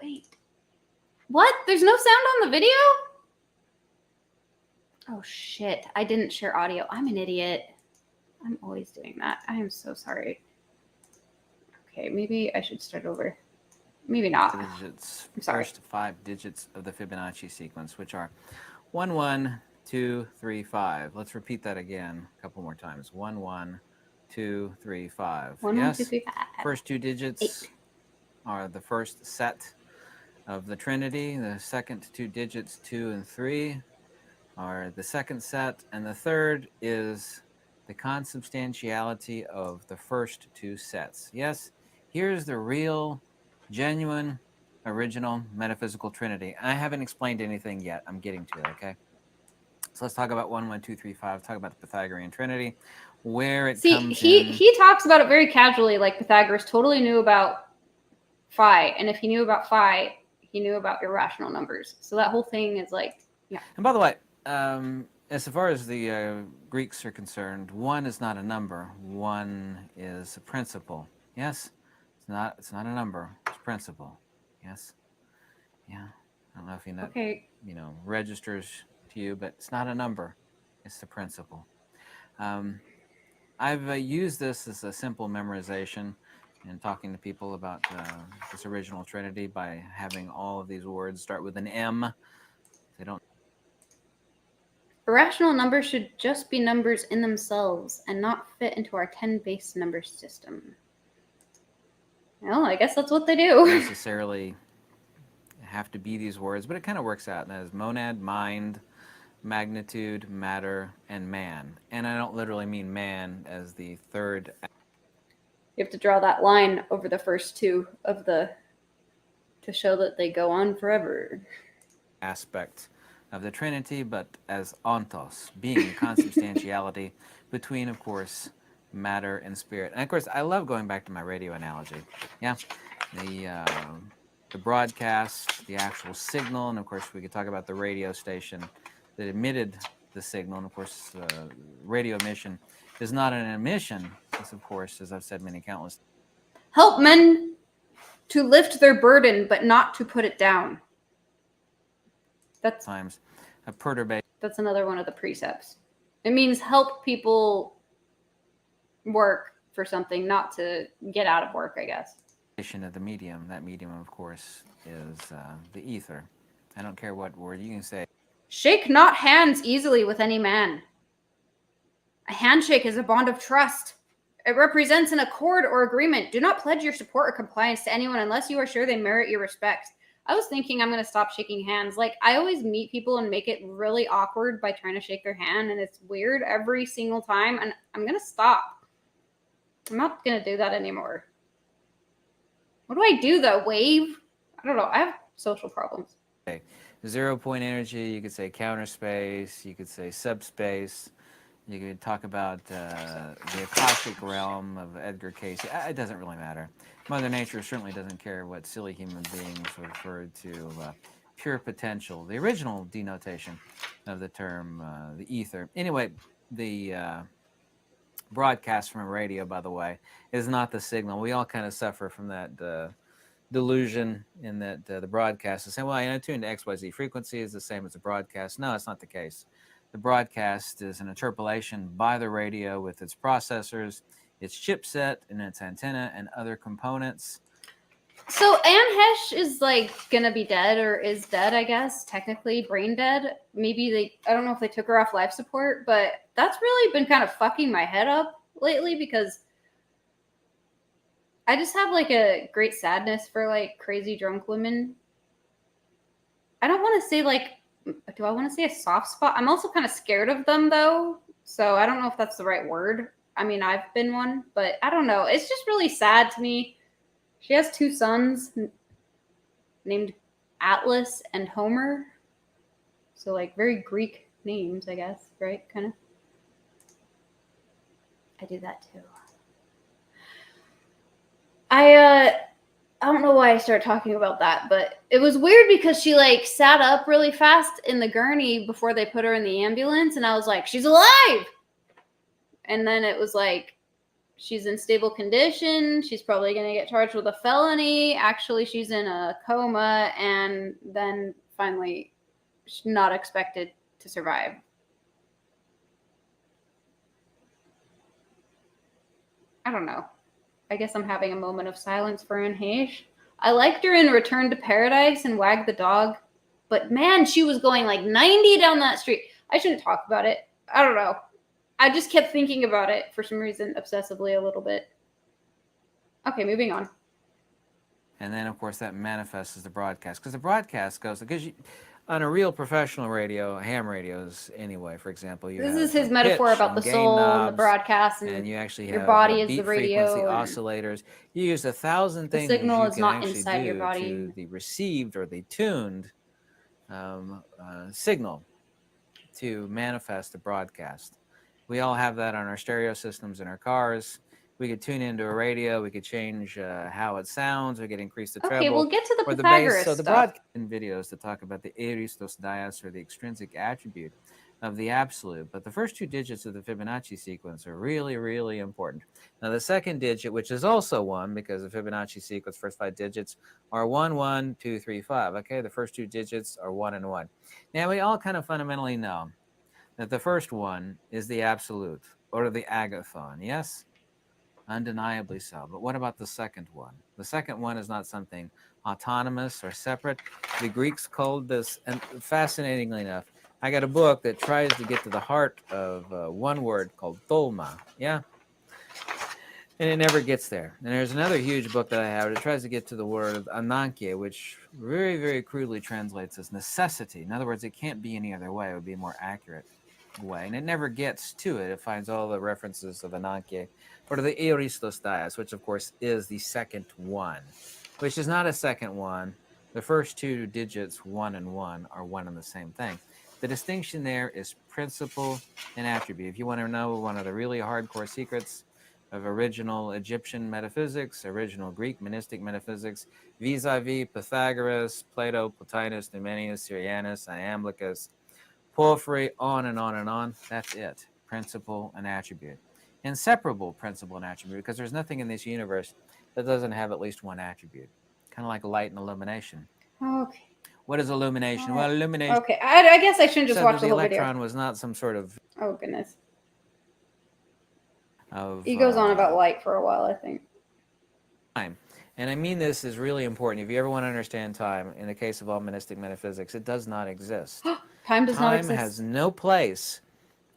Wait. What? There's no sound on the video? Oh shit, I didn't share audio. I'm an idiot. I'm always doing that. I am so sorry. Okay, maybe I should start over. Maybe not. Digits. I'm sorry. First 5 digits of the Fibonacci sequence, which are 1, 1, 2, 3, 5. Let's repeat that again a couple more times. 1, 1, 2, 3, 5. 1, yes? 1, 2, 3, 5. First 2 digits 8. are the first set of the Trinity. The second 2 digits, 2 and 3, are the second set. And the third is the consubstantiality of the first 2 sets. Yes, here's the real, genuine, original metaphysical Trinity. I haven't explained anything yet. I'm getting to it, okay? So let's talk about 1, 1, 2, 3, 5. Talk about the Pythagorean Trinity, where it comes in. He talks about it very casually, like Pythagoras totally knew about phi, and if he knew about phi, he knew about irrational numbers. So that whole thing is yeah. And by the way, as far as the Greeks are concerned, 1 is not a number. 1 is a principle. Yes, it's not a number. It's a principle. Yes, yeah. I don't know if Okay. registers to you, but it's not a number. It's the principle. I've used this as a simple memorization and talking to people about this original trinity by having all of these words start with an M. They don't. Irrational numbers should just be numbers in themselves and not fit into our 10-base number system. Well, I guess that's what they do. Necessarily have to be these words, but it kind of works out. And that is monad, mind, magnitude, matter, and man. And I don't literally mean man as the third. You have to draw that line over the first two of the to show that they go on forever. Aspect of the Trinity, but as ontos, being consubstantiality between, of course, matter and spirit. And of course, I love going back to my radio analogy. Yeah, the broadcast, the actual signal, and of course, we could talk about the radio station that emitted the signal. And of course, radio emission is not an emission. This, of course, as I've said many countless. Help men to lift their burden, but not to put it down. That's times a perturbation. That's another one of the precepts. It means help people work for something, not to get out of work, I guess. Of the medium. That medium, of course, is the ether. I don't care what word you can say. Shake not hands easily with any man. A handshake is a bond of trust. It represents an accord or agreement. Do not pledge your support or compliance to anyone unless you are sure they merit your respect. I was thinking I'm going to stop shaking hands. Like, I always meet people and make it really awkward by trying to shake their hand, and it's weird every single time, and I'm going to stop. I'm not going to do that anymore. What do I do, though? Wave? I don't know. I have social problems. Okay. 0 point energy, you could say counter space, you could say subspace, you could talk about the Akashic realm of Edgar Cayce. It doesn't really matter. Mother Nature certainly doesn't care what silly human beings referred to pure potential, the original denotation of the term, the ether. Anyway, the broadcast from a radio, by the way, is not the signal. We all kind of suffer from that delusion in that the broadcast is saying, well, I tuned to XYZ frequency is the same as the broadcast. No, it's not the case. The broadcast is an interpolation by the radio with its processors, its chipset, and its antenna and other components. So Anne Hesh is like gonna be dead, or is dead, I guess, technically brain dead. Maybe I don't know if they took her off life support, but that's really been kind of fucking my head up lately because I just have like a great sadness for like crazy drunk women. I don't want to say like, do I want to say a soft spot? I'm also kind of scared of them though. So I don't know if that's the right word. I mean, I've been one, but I don't know. It's just really sad to me. She has 2 sons named Atlas and Homer. So like very Greek names, I guess, right? Kind of. I do that too. I don't know why I started talking about that, but it was weird because she like sat up really fast in the gurney before they put her in the ambulance, and I was like, she's alive. And then it was like, she's in stable condition. She's probably going to get charged with a felony. Actually, she's in a coma, and then finally, she's not expected to survive. I don't know. I guess I'm having a moment of silence for Anne Heche. I liked her in Return to Paradise and Wag the Dog, but man, she was going like 90 down that street. I shouldn't talk about it. I don't know. I just kept thinking about it for some reason, obsessively a little bit. Okay, moving on. And then, of course, that manifests as the broadcast. Because the broadcast goes, because on a real professional radio, ham radios anyway, for example, you this have is his like metaphor about the soul knobs, and the broadcast, and you actually your have body is beat the radio. frequency oscillators. You use 1,000 things The signal you is can not actually inside do your body. to the received or the tuned signal to manifest the broadcast. We all have that on our stereo systems in our cars. We could tune into a radio. We could change how it sounds. We could increase the treble. Okay, we'll get to the or Pythagoras the bass. So the stuff. broadcast videos that talk about the aristos dias, or the extrinsic attribute of the absolute. But the first 2 digits of the Fibonacci sequence are really, really important. Now the second digit, which is also 1, because the Fibonacci sequence first 5 digits are 1, 1, 2, 3, 5. Okay, the first 2 digits are 1 and 1. Now we all kind of fundamentally know that the first one is the absolute. or the agathon. Yes, undeniably so. But what about the second one? The second one is not something autonomous or separate. The Greeks called this, and fascinatingly enough, I got a book that tries to get to the heart of one word called tholma. Yeah, and it never gets there. And there's another huge book that I have that tries to get to the word ananke, which very, very crudely translates as necessity. In other words, it can't be any other way. It would be a more accurate way. And it never gets to it. It finds all the references of ananke or to the Euristosdias, which of course is the second one, which is not a second one. The first two digits, 1 and 1, are one and the same thing. The distinction there is principle and attribute. If you want to know one of the really hardcore secrets of original Egyptian metaphysics, original Greek monistic metaphysics, vis-a-vis Pythagoras, Plato, Plotinus, Numenius, Syrianus, Iamblichus, Porphyry, on and on and on. That's it. Principle and attribute. Inseparable principle and attribute, because there's nothing in this universe that doesn't have at least one attribute. Kind of like light and illumination. Okay. What is illumination? Well, illumination. Okay, I guess I shouldn't just watch the whole electron video. was not some sort of. Oh goodness. Of, he goes on about light for a while, I think. Time. And I mean, this is really important. If you ever want to understand time, in the case of all monistic metaphysics, it does not exist. Time does not exist. Time has no place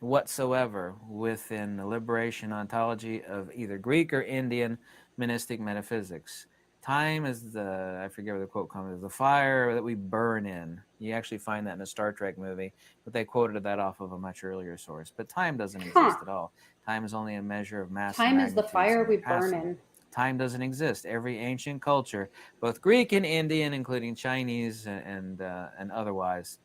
whatsoever within the liberation ontology of either Greek or Indian monistic metaphysics. Time is the, I forget what the quote comes, the fire that we burn in. You actually find that in a Star Trek movie, but they quoted that off of a much earlier source. But time doesn't exist at all. Time is only a measure of mass. Time is the fire we burn in. Time doesn't exist. Every ancient culture, both Greek and Indian, including Chinese and otherwise,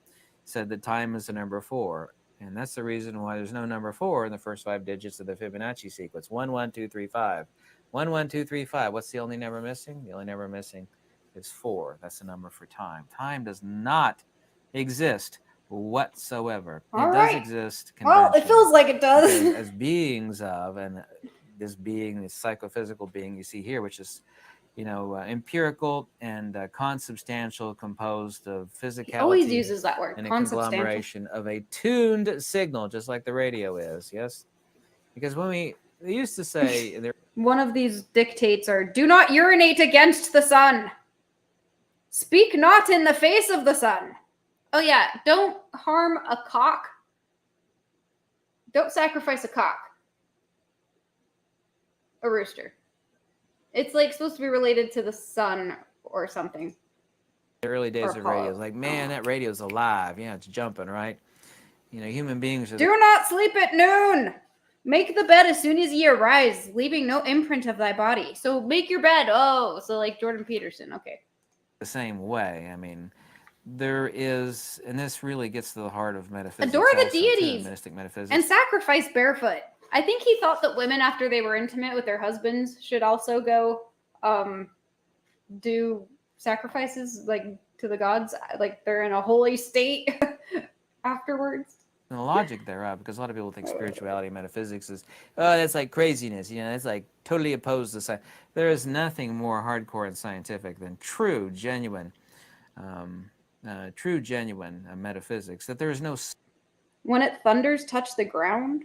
said that time is the number 4. And that's the reason why there's no number 4 in the first 5 digits of the Fibonacci sequence. 1, 1, 2, 3, 5. 1, 1, 2, 3, 5. What's the only number missing? The only number missing is 4. That's the number for time. Time does not exist whatsoever. All it right. does exist. Well, it feels like it does. As beings of, and this being, this psychophysical being you see here, which is, empirical and consubstantial, composed of physicality. He always uses that word, and a conglomeration of a tuned signal, just like the radio is. Yes, because when they used to say one of these dictates are, do not urinate against the sun. Speak not in the face of the sun. Oh yeah, don't harm a cock. Don't sacrifice a cock. A rooster. It's like supposed to be related to the sun or something. The early days of radio, like, man, that radio's alive. Yeah, it's jumping, right? Human beings are. Do not sleep at noon. Make the bed as soon as ye arise, leaving no imprint of thy body. So make your bed. Oh, so like Jordan Peterson. Okay. The same way. I mean, there is, and this really gets to the heart of metaphysics. Adore the deities mystic metaphysics. And sacrifice barefoot. I think he thought that women, after they were intimate with their husbands, should also go do sacrifices, like, to the gods, like they're in a holy state afterwards. And the logic thereof, because a lot of people think spirituality and metaphysics is, that's like craziness, it's like totally opposed to science. There is nothing more hardcore and scientific than true, genuine metaphysics. That there is no. When it thunders, touch the ground.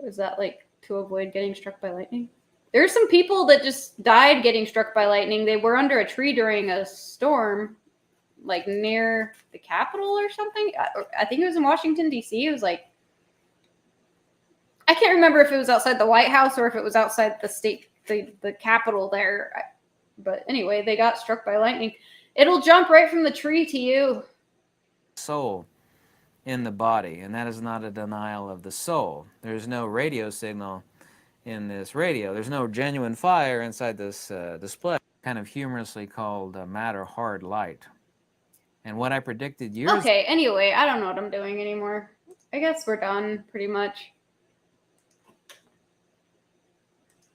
Is that like to avoid getting struck by lightning? There's some people that just died getting struck by lightning. They were under a tree during a storm, like near the Capitol or something. I think it was in Washington, D.C. It was like, I can't remember if it was outside the White House or if it was outside the state, the Capitol there. But anyway, they got struck by lightning. It'll jump right from the tree to you. Soul in the body, and that is not a denial of the soul. There's no radio signal in this radio. There's no genuine fire inside this display, kind of humorously called matter hard light. And what I predicted years. Okay, anyway, I don't know what I'm doing anymore. I guess we're done pretty much.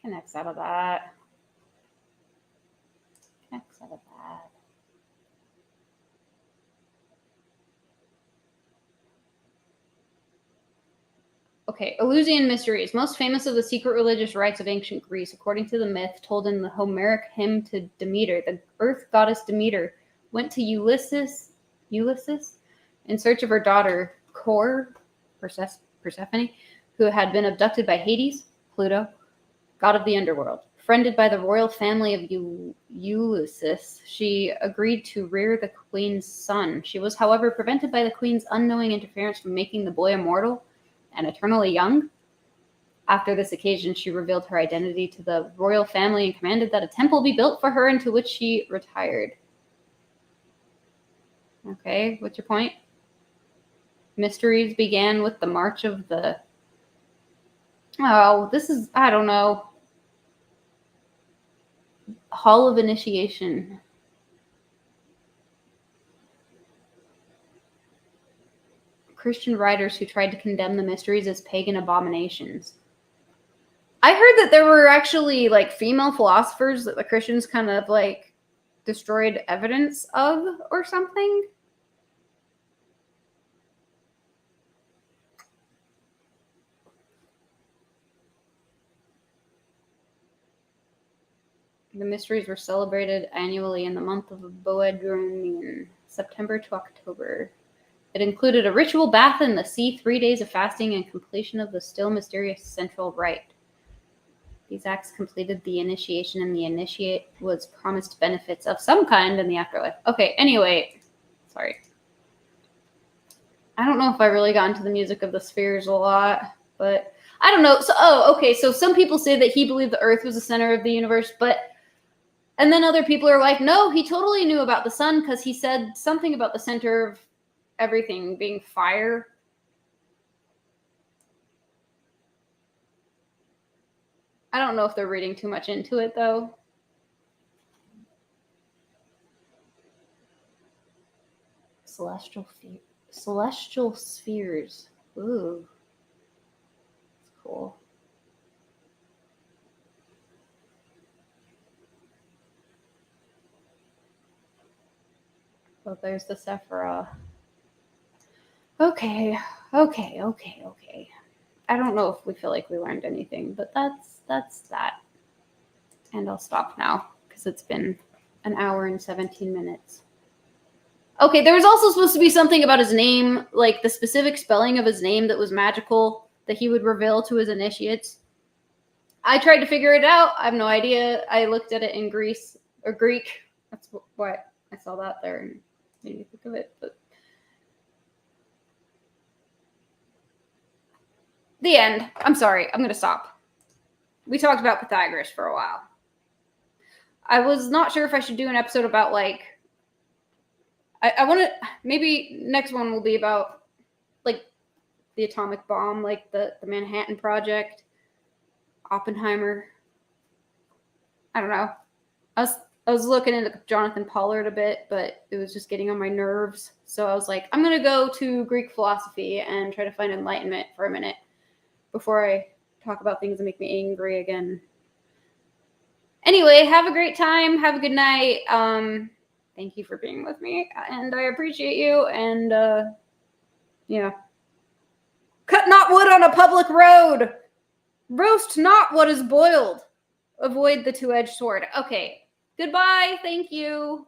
Connects out of that. Connects out of that. Okay, Eleusinian mysteries. Most famous of the secret religious rites of ancient Greece, according to the myth told in the Homeric hymn to Demeter. The earth goddess Demeter went to Ulysses in search of her daughter, Cor, Persephone, who had been abducted by Hades, Pluto, god of the underworld. Friended by the royal family of Ulysses, she agreed to rear the queen's son. She was, however, prevented by the queen's unknowing interference from making the boy immortal and eternally young. After this occasion, she revealed her identity to the royal family and commanded that a temple be built for her, into which she retired. Okay, what's your point? Mysteries began with the march of the... Oh, this is... I don't know. Hall of Initiation. Christian writers who tried to condemn the mysteries as pagan abominations. I heard that there were actually like female philosophers that the Christians kind of like destroyed evidence of or something. The mysteries were celebrated annually in the month of Boedromion, September to October. It included a ritual bath in the sea, 3 days of fasting, and completion of the still mysterious central rite. These acts completed the initiation, and the initiate was promised benefits of some kind in the afterlife. Okay, anyway, sorry. I don't know if I really got into the music of the spheres a lot, but I don't know. So, okay, so some people say that he believed the Earth was the center of the universe, and then other people are like, no, he totally knew about the sun because he said something about the center of everything being fire. I don't know if they're reading too much into it, though. Celestial spheres. Ooh. That's cool. Oh, there's the Sephira. Okay. I don't know if we feel like we learned anything, but that's that. And I'll stop now because it's been an hour and 17 minutes. Okay, there was also supposed to be something about his name, like the specific spelling of his name that was magical that he would reveal to his initiates. I tried to figure it out. I have no idea. I looked at it in Greek. That's why I saw that there and made me think of it. But the end. I'm sorry. I'm going to stop. We talked about Pythagoras for a while. I was not sure if I should do an episode about, like, I want to, maybe next one will be about, like, the atomic bomb, like the Manhattan Project, Oppenheimer. I don't know. I was looking into Jonathan Pollard a bit, but it was just getting on my nerves. So I was like, I'm going to go to Greek philosophy and try to find enlightenment for a minute before I talk about things that make me angry again. Anyway, have a great time. Have a good night. Thank you for being with me, and I appreciate you. And yeah, cut not wood on a public road. Roast not what is boiled. Avoid the two-edged sword. Okay. Goodbye. Thank you.